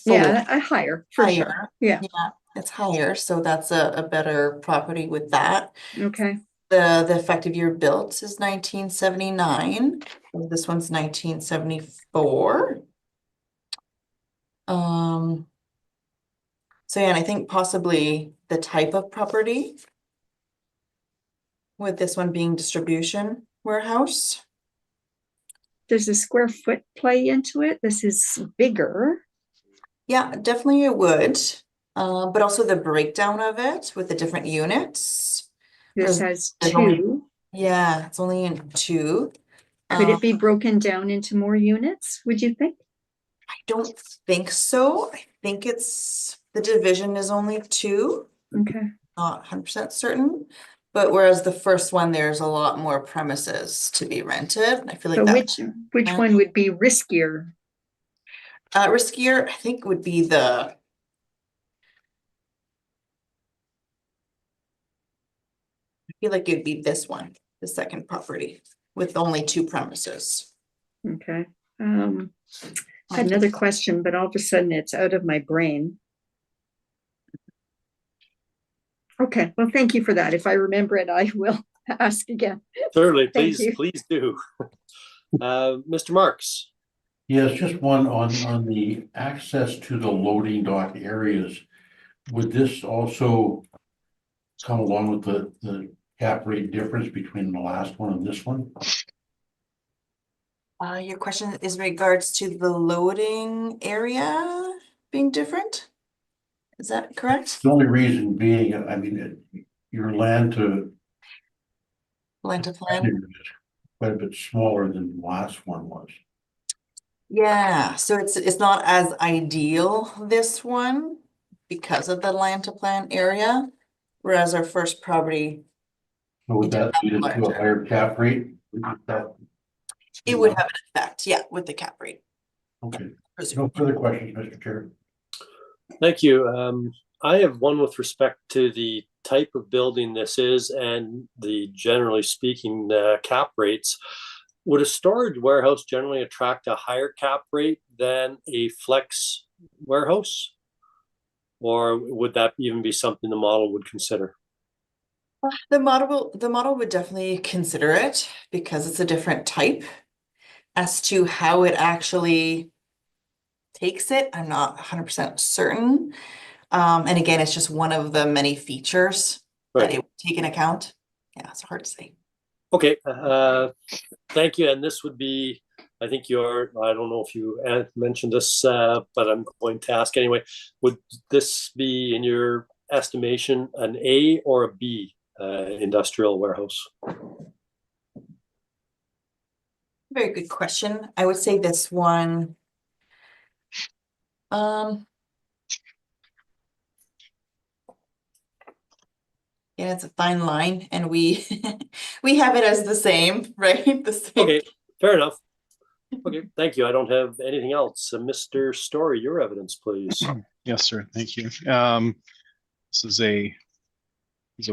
yeah, a higher for sure. Higher. Yeah. Yeah, it's higher, so that's a better property with that. Okay. The effective year built is 1979. This one's 1974. So yeah, and I think possibly the type of property, with this one being distribution warehouse. Does the square foot play into it? This is bigger. Yeah, definitely it would. But also the breakdown of it with the different units. This 'Cause has there's only- 2. Yeah, it's only in 2. Could it be broken down into more units, would you think? I don't think so. I think it's the division is only 2. Okay. Not 100% certain. But whereas the first one, there's a lot more premises to be rented. I feel like So that which one would be riskier? riskier, I think, would be the I feel like it'd be this one, the second property, with only 2 premises. Okay. I had another question, but all of a sudden it's out of my brain. Okay, well, thank you for that. If I remember it, I will ask again. Certainly, Thank please, you. please do. Mr. Marks. Yes, just one on the access to the loading dock areas. Would this also come along with the cap rate difference between the last one and this one? Your question is regards to the loading area being different? Is that correct? The only reason being, I mean, your land to Land to plan? quite a bit smaller than the last one was. Yeah, so it's not as ideal, this one, because of the land to plan area, whereas our first property, So would that lead to a higher cap rate? it would have an effect, yeah, with the cap rate. Okay, no presumably. further questions, Mr. Chair. Thank you. I have one with respect to the type of building this is and the generally speaking cap rates. Would a storage warehouse generally attract a higher cap rate than a flex warehouse? Or would that even be something the model would consider? The model would definitely consider it because it's a different type. As to how it actually takes it, I'm not 100% certain. And again, it's just one of the many features that it would take into account. Yeah, it's hard to say. Okay, thank you. And this would be, I think I don't know if you mentioned this, but I'm going to ask anyway. Would this be, in your estimation, an A or a B industrial warehouse? Very good question. I would say this one. Yeah, it's a fine line, and we we have it as the same, right? The same. Okay, fair enough. Okay, thank you. I don't have anything else. Mr. Story, your evidence, please. Yes, sir. Thank you. This is a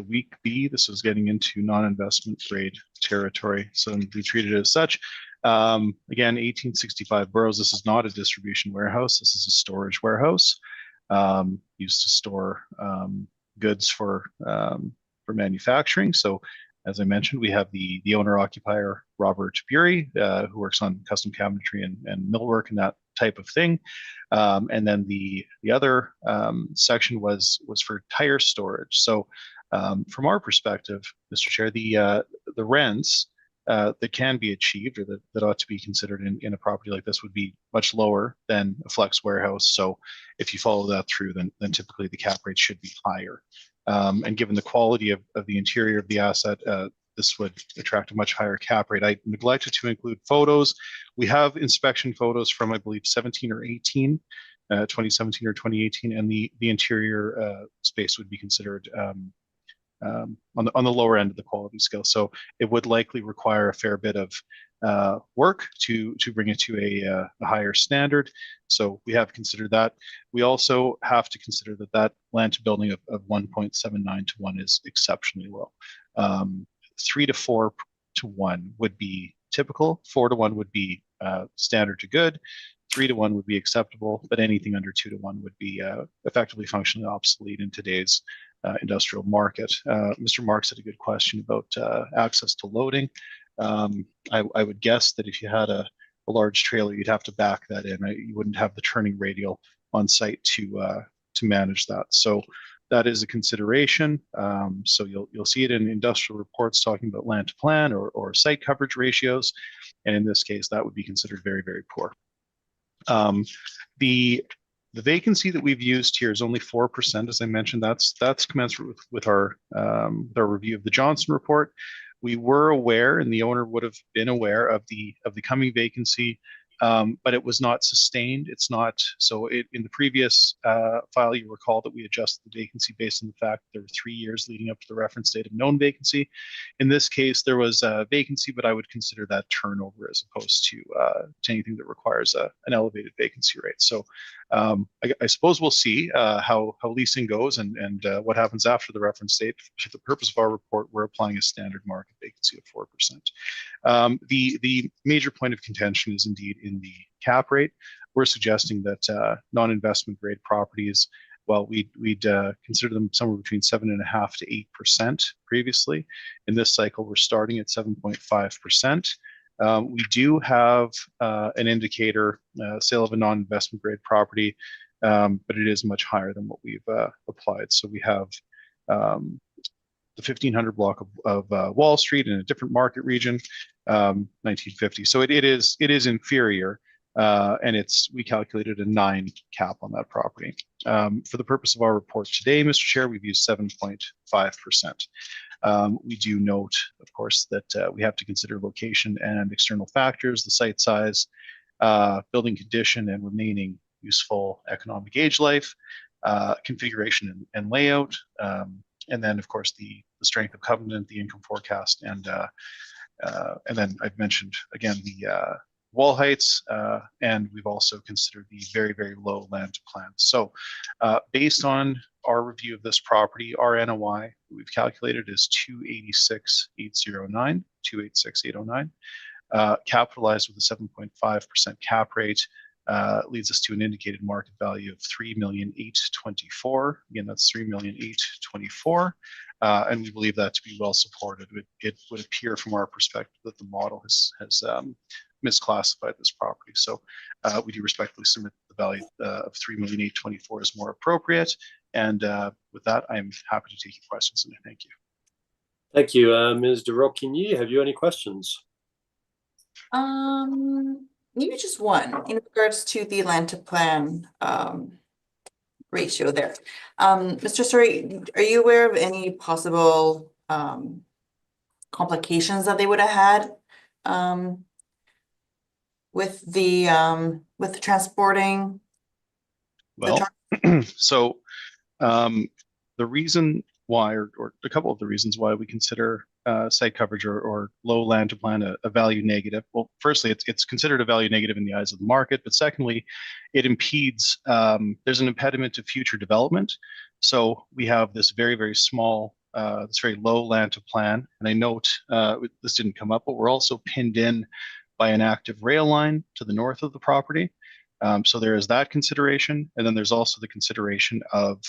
weak B. This is getting into non-investment grade territory, so we treat it as such. Again, 1865 Burroughs. This is not a distribution warehouse. This is a storage warehouse used to store goods for manufacturing. So, as I mentioned, we have the owner occupier Robert Bury, who works on custom cabinetry and millwork and that type of thing. And then the other section was for tire storage. So From our perspective, Mr. Chair, the rents that can be achieved or that ought to be considered in a property like this would be much lower than a flex warehouse. So if you follow that through, then typically the cap rate should be higher. And given the quality of the interior of the asset, this would attract a much higher cap rate. I neglected to include photos. We have inspection photos from, I believe, 17 or 18, 2017 or 2018, and the interior space would be considered on the lower end of the quality scale. So it would likely require a fair bit of work to bring it to a higher standard. So we have considered that. We also have to consider that land to building of 1.79 to 1 is exceptionally low. 3 to 4 to 1 would be typical. 4 to 1 would be standard to good. 3 to 1 would be acceptable, but anything under 2 to 1 would be effectively functionally obsolete in today's industrial market. Mr. Marks had a good question about access to loading. I would guess that if you had a large trailer, you'd have to back that in. You wouldn't have the turning radial on site to manage that. So that is a consideration. So you'll see it in industrial reports talking about land to plan or site coverage ratios, and in this case, that would be considered very, very poor. The vacancy that we've used here is only 4%, as I mentioned. That's commensurate with our review of the Johnson report. We were aware, and the owner would have been aware of the coming vacancy, but it was not sustained. It's not so. In the previous file, you recall that we adjusted the vacancy based on the fact that there were 3 years leading up to the reference date of known vacancy. In this case, there was a vacancy, but I would consider that turnover as opposed to anything that requires an elevated vacancy rate. So I suppose we'll see how leasing goes and what happens after the reference date. For the purpose of our report, we're applying a standard market vacancy of 4%. The major point of contention is indeed in the cap rate. We're suggesting that non-investment grade properties, well, we'd consider them somewhere between 7.5% to 8% previously. In this cycle, we're starting at 7.5%. We do have an indicator, sale of a non-investment grade property, but it is much higher than what we've applied. So we have the 1500 block of Wall Street in a different market region, 1950. So it is inferior, and we calculated a 9 cap on that property. For the purpose of our report today, Mr. Chair, we've used 7.5%. We do note, of course, that we have to consider location and external factors, the site size, building condition, and remaining useful economic age life, configuration and layout, and then, of course, the strength of covenant, the income forecast, and then I've mentioned again the wall heights, and we've also considered the very, very low land to plan. So based on our review of this property, our NOI we've calculated is 286,809, capitalized with a 7.5% cap rate, leads us to an indicated market value of $3,824,000. Again, that's $3,824,000, and we believe that to be well supported. It would appear from our perspective that the model has misclassified this property. So we do respectfully submit the value of $3,824,000 is more appropriate. And with that, I'm happy to take your questions, and I thank you. Thank you. Ms. DeRoquigny, have you any questions? Maybe just one in regards to the land to plan ratio there. Mr. Surrey, are you aware of any possible complications that they would have had with the transporting? Well, so the reason why, or a couple of the reasons why we consider site coverage or low land to plan a value negative. Well, firstly, it's considered a value negative in the eyes of the market, but secondly, it impedes, there's an impediment to future development. So we have this very, very small, this very low land to plan. And I note, this didn't come up, but we're also pinned in by an active rail line to the north of the property. So there is that consideration. And then there's also the consideration of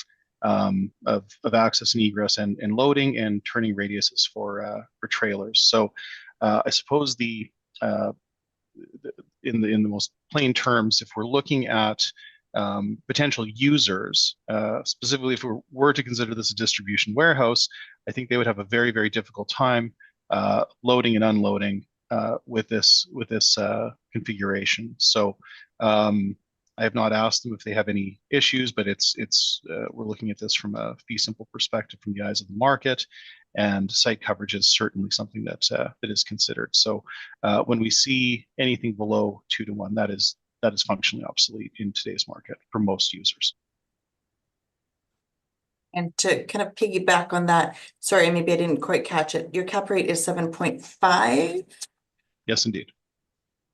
access and egress and loading and turning radiuses for trailers. So I suppose in the most plain terms, if we're looking at potential users, specifically if we were to consider this a distribution warehouse, I think they would have a very, very difficult time loading and unloading with this configuration. So I have not asked them if they have any issues, but we're looking at this from a fee simple perspective from the eyes of the market, and site coverage is certainly something that is considered. So when we see anything below 2 to 1, that is functionally obsolete in today's market for most users. And to kind of piggyback on that, sorry, maybe I didn't quite catch it. Your cap rate is 7.5. Yes, indeed.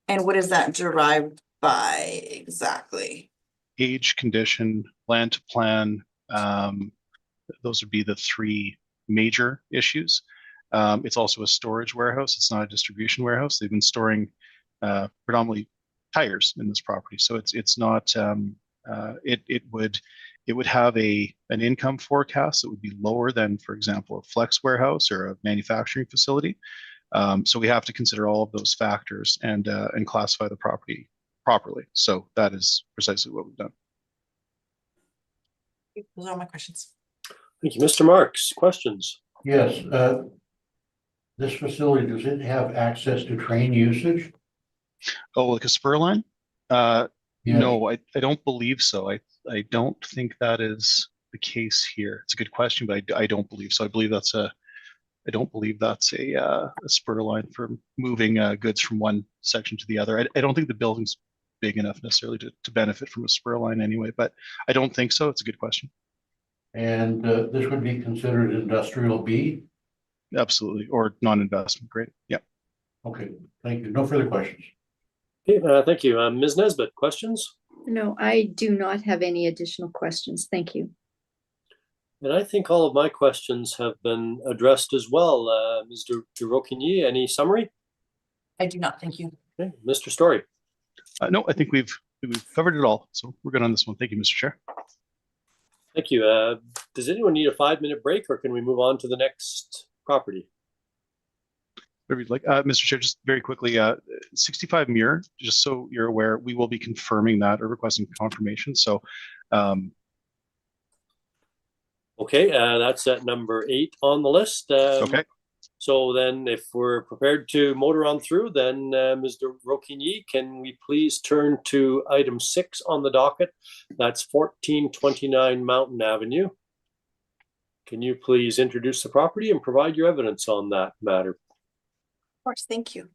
And what is that derived by exactly? Age, condition, land to plan. Those would be the 3 major issues. It's also a storage warehouse. It's not a distribution warehouse. They've been storing predominantly tires in this property, so it's not. It would have an income forecast that would be lower than, for example, a flex warehouse or a manufacturing facility. So we have to consider all of those factors and classify the property properly. So that is precisely what we've done. Those are all my questions. Thank you. Mr. Marks, questions? Yes, this facility, does it have access to train usage? Oh, like a spur line? Yes. No, I don't believe so. I don't think that is the case here. It's a good question, but I don't believe so. I don't believe that's a spur line for moving goods from one section to the other. I don't think the building's big enough necessarily to benefit from a spur line anyway, but I don't think so. It's a good question. And this would be considered industrial B? Absolutely, or non-investment grade. Yeah. Okay, thank you. No further questions. Okay, thank you. Ms. Nesbitt, questions? No, I do not have any additional questions. Thank you. And I think all of my questions have been addressed as well. Ms. Duroquigny, any summary? I do not, thank you. Okay, Mr. Story. No, I think we've covered it all. So we're good on this one. Thank you, Mr. Chair. Thank you. Does anyone need a 5-minute break, or can we move on to the next property? Whatever you'd like. Mr. Chair, just very quickly, 65 Muir, just so you're aware, we will be confirming that or requesting confirmation. So okay, that's at number 8 on the list. okay. So then if we're prepared to motor on through, then Mr. Roquigny, can we please turn to item 6 on the docket? That's 1429 Mountain Avenue. Can you please introduce the property and provide your evidence on that matter? Of course, thank you.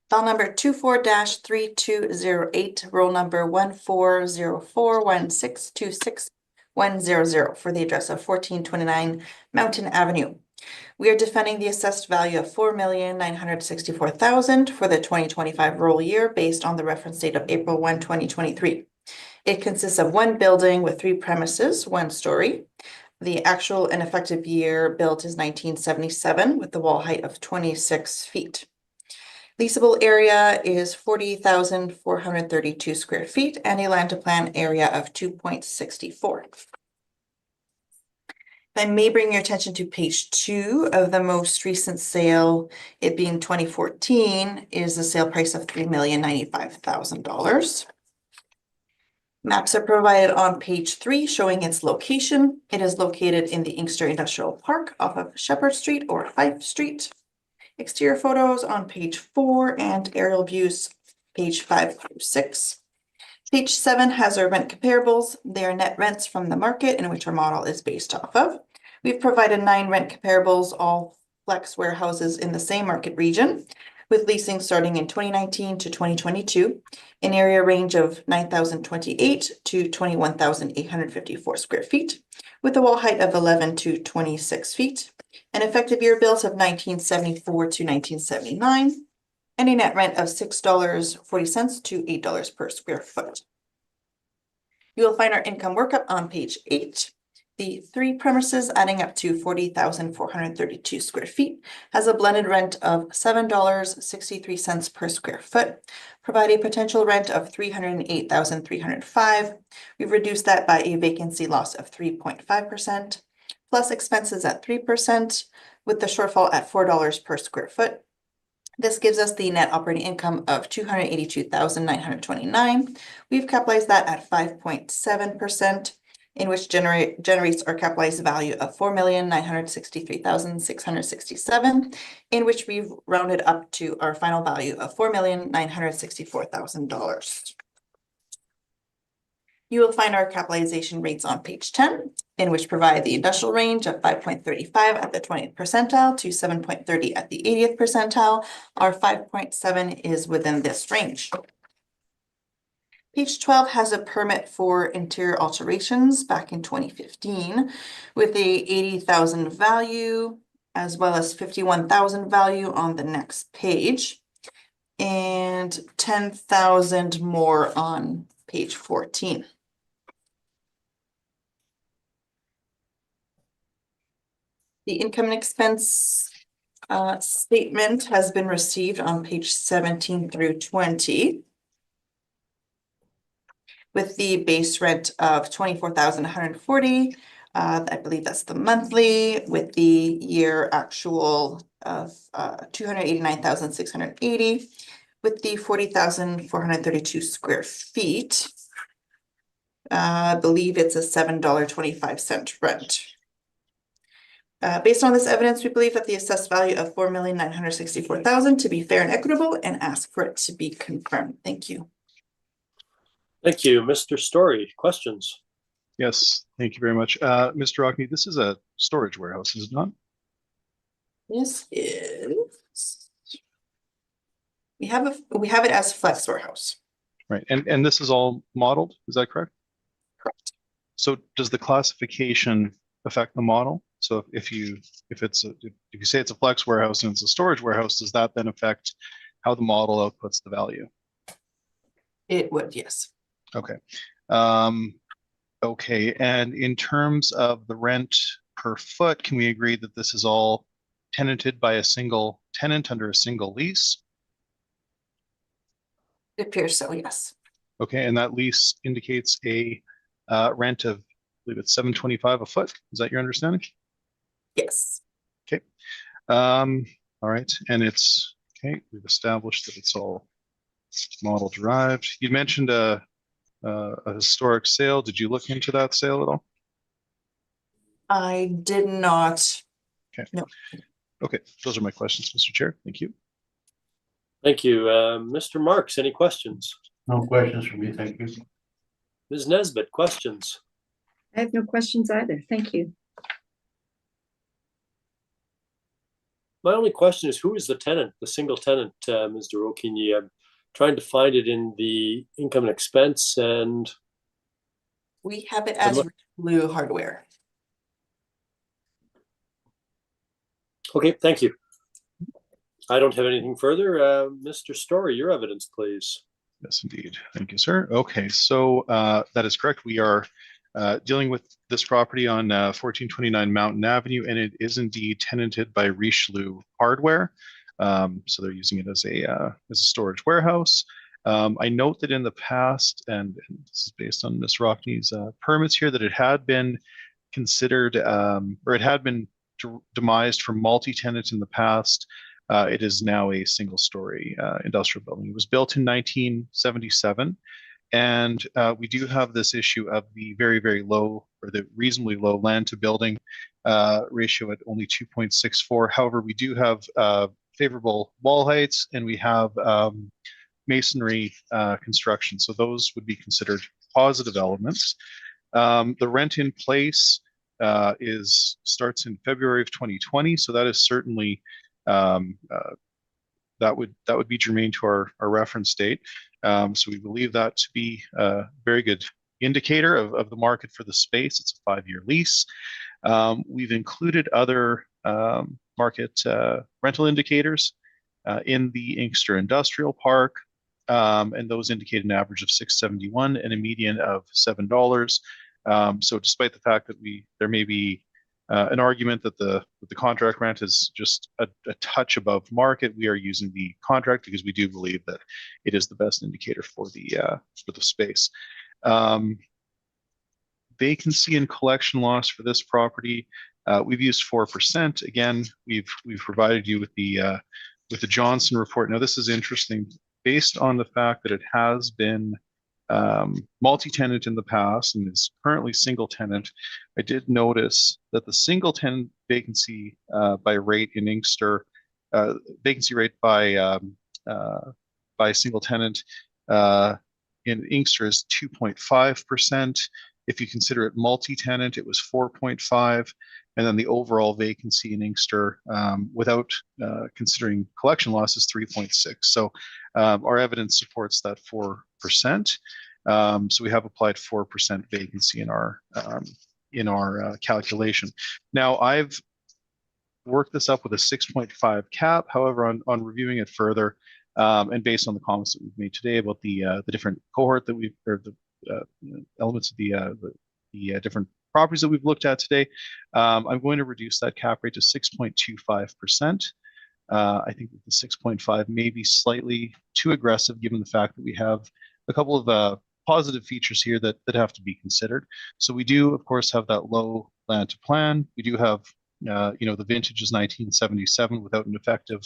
File number 24-3208, roll number 14041626 for the address of 1429 Mountain Avenue. We are defending the assessed value of $4,964,000 for the 2025 roll year based on the reference date of April 1, 2023. It consists of 1 building with 3 premises, 1 story. The actual and effective year built is 1977 with the wall height of 26 feet. Leasable area is 40,432 square feet and a land to plan area of 2.64. I may bring your attention to page 2 of the most recent sale, it being 2014, is the sale price of $3,095,000. Maps are provided on page 3 showing its location. It is located in the Inkster Industrial Park off of Shepherd Street or Fife Street. Exterior photos on page 4 and aerial views page 5 through 6. Page 7 has our rent comparables. They are net rents from the market in which our model is based off of. We've provided 9 rent comparables, all flex warehouses in the same market region, with leasing starting in 2019 to 2022, an area range of 9,028 to 21,854 square feet, with a wall height of 11 to 26 feet, an effective year built of 1974 to 1979, and a net rent of $6.40 to $8 per square foot. You will find our income workup on page 8. The 3 premises adding up to 40,432 square feet has a blended rent of $7.63 per square foot, provide a potential rent of $308,305. We've reduced that by a vacancy loss of 3.5%, plus expenses at 3%, with the shortfall at $4 per square foot. This gives us the net operating income of 282,929. We've capitalized that at 5.7%, in which generates our capitalized value of 4,963,667, in which we've rounded up to our final value of $4,964,000. You will find our capitalization rates on page 10, in which provide the industrial range of 5.35 at the 20th percentile to 7.30 at the 80th percentile. Our 5.7 is within this range. Page 12 has a permit for interior alterations back in 2015 with a 80,000 value, as well as 51,000 value on the next page, and 10,000 more on page 14. The income and expense statement has been received on page 17 through 20. With the base rent of 24,140. I believe that's the monthly, with the year actual of 289,680, with the 40,432 square feet. I believe it's a $7.25 rent. Based on this evidence, we believe that the assessed value of $4,964,000 to be fair and equitable, and ask for it to be confirmed. Thank you. Thank you. Mr. Story, questions? Yes, thank you very much. Mr. Rockney, this is a storage warehouse, is it not? This is. We have it as flex warehouse. Right, and this is all modeled, is that correct? Correct. So does the classification affect the model? So if you say it's a flex warehouse and it's a storage warehouse, does that then affect how the model outputs the value? It would, yes. Okay. Okay, and in terms of the rent per foot, can we agree that this is all tenanted by a single tenant under a single lease? It appears so, yes. Okay, and that lease indicates a rent of, I believe it's $7.25 a foot. Is that your understanding? Yes. Okay. All right, and it's okay. We've established that it's all model derived. You mentioned a historic sale. Did you look into that sale at all? I did not. Okay. No. Okay, those are my questions, Mr. Chair. Thank you. Thank you. Mr. Marks, any questions? No questions from me, thank you. Ms. Nesbitt, questions? I have no questions either. Thank you. My only question is, who is the tenant, the single tenant, Mr. O'Keefe? I'm trying to find it in the income and expense, and We have it as Blue Hardware. okay, thank you. I don't have anything further. Mr. Story, your evidence, please. Yes, indeed. Thank you, sir. Okay, so that is correct. We are dealing with this property on 1429 Mountain Avenue, and it is indeed tenanted by Richelieu Hardware. So they're using it as a storage warehouse. I note that in the past, and this is based on Ms. Rockney's permits here, that it had been considered, or it had been demised for multi-tenant in the past. It is now a single-story industrial building. It was built in 1977. And we do have this issue of the very, very low, or the reasonably low land to building ratio at only 2.64. However, we do have favorable wall heights, and we have masonry construction. So those would be considered positive elements. The rent in place starts in February of 2020. So that is certainly that would be germane to our reference date. So we believe that to be a very good indicator of the market for the space. It's a 5-year lease. We've included other market rental indicators in the Inkster Industrial Park, and those indicate an average of $6.71 and a median of $7. So despite the fact that there may be an argument that the contract rent is just a touch above market, we are using the contract because we do believe that it is the best indicator for the space. Vacancy and collection loss for this property, we've used 4%. Again, we've provided you with the the Johnson report. Now, this is interesting based on the fact that it has been multi-tenant in the past and is currently single tenant. I did notice that the single tenant vacancy by rate in Inkster, vacancy rate by single tenant in Inkster is 2.5%. If you consider it multi-tenant, it was 4.5%. And then the overall vacancy in Inkster without considering collection loss is 3.6%. So our evidence supports that 4%. So we have applied 4% vacancy in our calculation. Now I've worked this up with a 6.5 cap. However, on reviewing it further and based on the comments that we've made today about the different cohort that we've, or the elements of the different properties that we've looked at today, I'm going to reduce that cap rate to 6.25%. I think that the 6.5 may be slightly too aggressive given the fact that we have a couple of positive features here that have to be considered. So we do, of course, have that low land to plan. We do have, the vintage is 1977 without an effective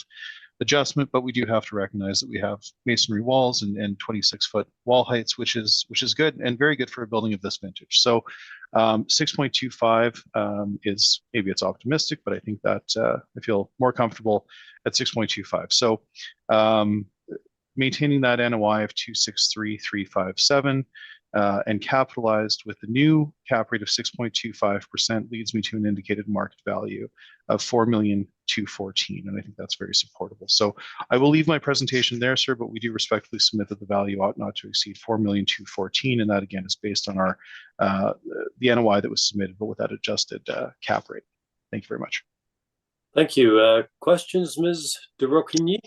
adjustment, but we do have to recognize that we have masonry walls and 26-foot wall heights, which is good and very good for a building of this vintage. So 6.25 is, maybe it's optimistic, but I think that I feel more comfortable at 6.25. So maintaining that NOI of 263,357 and capitalized with the new cap rate of 6.25% leads me to an indicated market value of 4,214,000, and I think that's very supportable. So I will leave my presentation there, sir, but we do respectfully submit that the value ought not to exceed 4,214,000, and that again is based on our the NOI that was submitted, but with that adjusted cap rate. Thank you very much. Thank you. Questions, Ms. de Roquigny?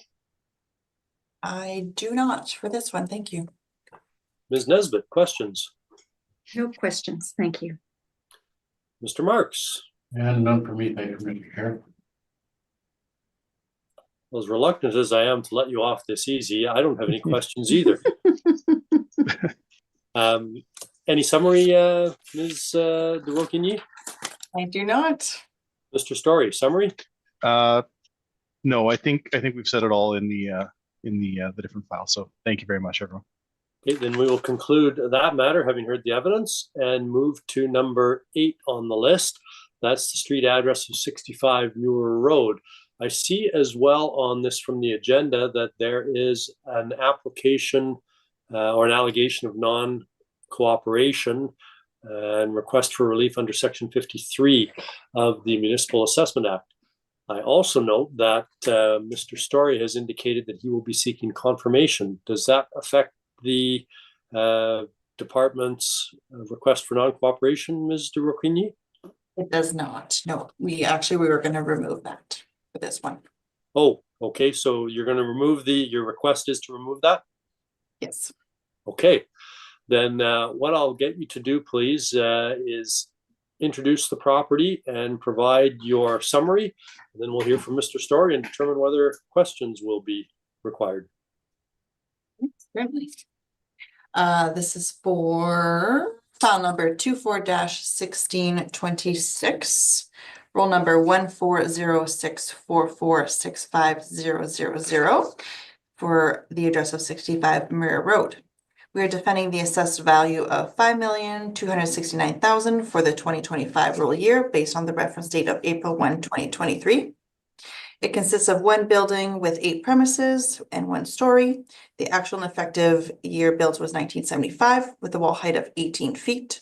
I do not for this one. Thank you. Ms. Nesbitt, questions? No questions. Thank you. Mr. Marks? And none for me, thank you, Mr. Chair. As reluctant as I am to let you off this easy, I don't have any questions either. Any summary, Ms. de Roquigny? I do not. Mr. Story, summary? No, I think we've said it all in the different files. So thank you very much, everyone. Okay, then we will conclude that matter, having heard the evidence, and move to number 8 on the list. That's the street address of 65 Muir Road. I see as well on this from the agenda that there is an application or an allegation of non-cooperation and request for relief under Section 53 of the Municipal Assessment Act. I also note that Mr. Story has indicated that he will be seeking confirmation. Does that affect the department's request for non-cooperation, Ms. de Roquigny? It does not. No, we were going to remove that for this one. Oh, okay. So you're going to remove your request is to remove that? Yes. Okay. Then what I'll get you to do, please, is introduce the property and provide your summary. And then we'll hear from Mr. Story and determine whether questions will be required. Certainly. This is for file number 24-1626, roll number 14064465000 for the address of 65 Muir Road. We are defending the assessed value of $5,269,000 for the 2025 roll year based on the reference date of April 1, 2023. It consists of one building with 8 premises and 1 story. The actual and effective year built was 1975 with a wall height of 18 feet.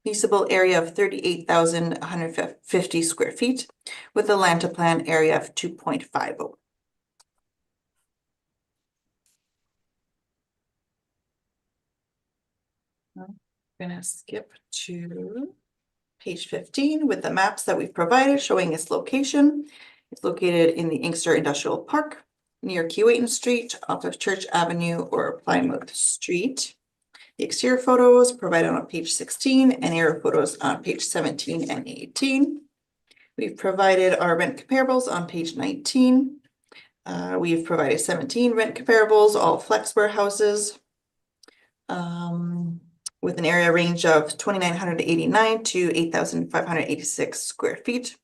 Leasable area of 38,150 square feet with a land to plan area of 2.50. I'm gonna skip to page 15 with the maps that we've provided showing its location. It's located in the Inkster Industrial Park near Keewatin Street off of Church Avenue or Plymouth Street. The exterior photos provided on page 16 and aerial photos on page 17 and 18. We've provided our rent comparables on page 19. We've provided 17 rent comparables, all flex warehouses, with an area range of 2,989 to 8,586 square feet.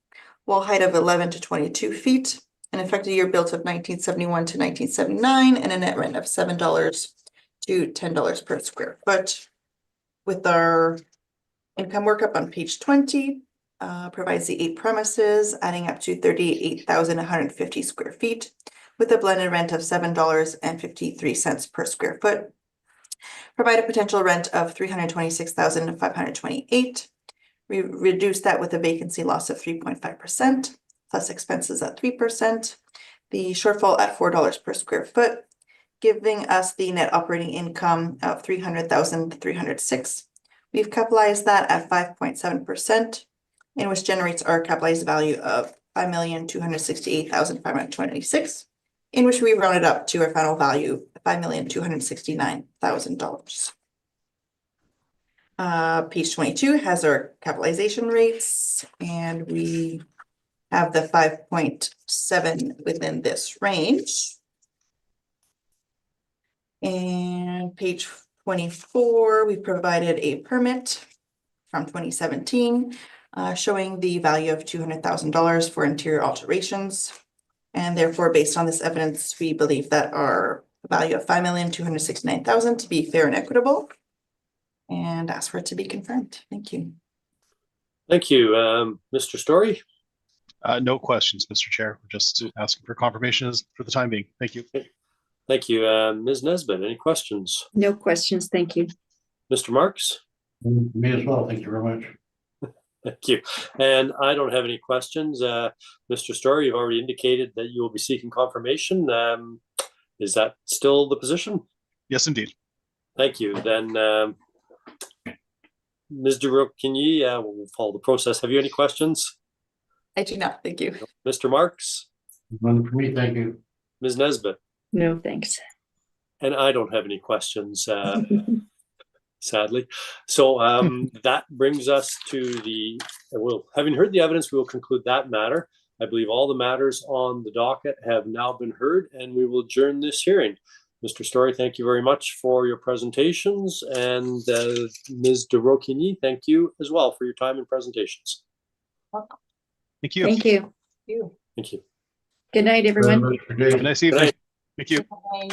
Wall height of 11 to 22 feet, an effective year built of 1971 to 1979, and a net rent of $7 to $10 per square foot. With our income workup on page 20, provides the 8 premises, adding up to 38,150 square feet, with a blended rent of $7.53 per square foot. Provide a potential rent of $326,528. We reduce that with a vacancy loss of 3.5%, plus expenses at 3%, the shortfall at $4 per square foot, giving us the net operating income of $300,306. We've capitalized that at 5.7%, and which generates our capitalized value of $5,268,526, in which we rounded up to our final value, $5,269,000. Page 22 has our capitalization rates, and we have the 5.7 within this range. And page 24, we provided a permit from 2017 showing the value of $200,000 for interior alterations. And therefore, based on this evidence, we believe that our value of $5,269,000 to be fair and equitable, and ask for it to be confirmed. Thank you. Thank you. Mr. Story? No questions, Mr. Chair. We're just asking for confirmations for the time being. Thank you. Thank you. Ms. Nesbitt, any questions? No questions, thank you. Mr. Marks? Me as well, thank you very much. Thank you. And I don't have any questions. Mr. Story, you've already indicated that you will be seeking confirmation. Is that still the position? Yes, indeed. Thank you. Then, Ms. Duroquigny, we'll follow the process. Have you any questions? I do not, thank you. Mr. Marks? None for me, thank you. Ms. Nesbitt? No, thanks. And I don't have any questions, sadly. So that brings us to having heard the evidence, we will conclude that matter. I believe all the matters on the docket have now been heard, and we will adjourn this hearing. Mr. Story, thank you very much for your presentations, and Ms. Duroquigny, thank you as well for your time and presentations. Welcome. Thank you. Thank you. Thank you. Good night, everyone. Very much for Have a today. nice evening. night. Thank you. Bye.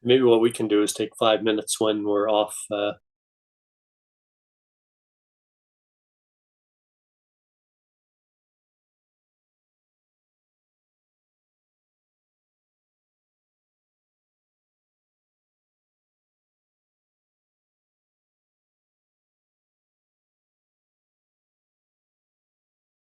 Maybe what we can do is take 5 minutes when we're off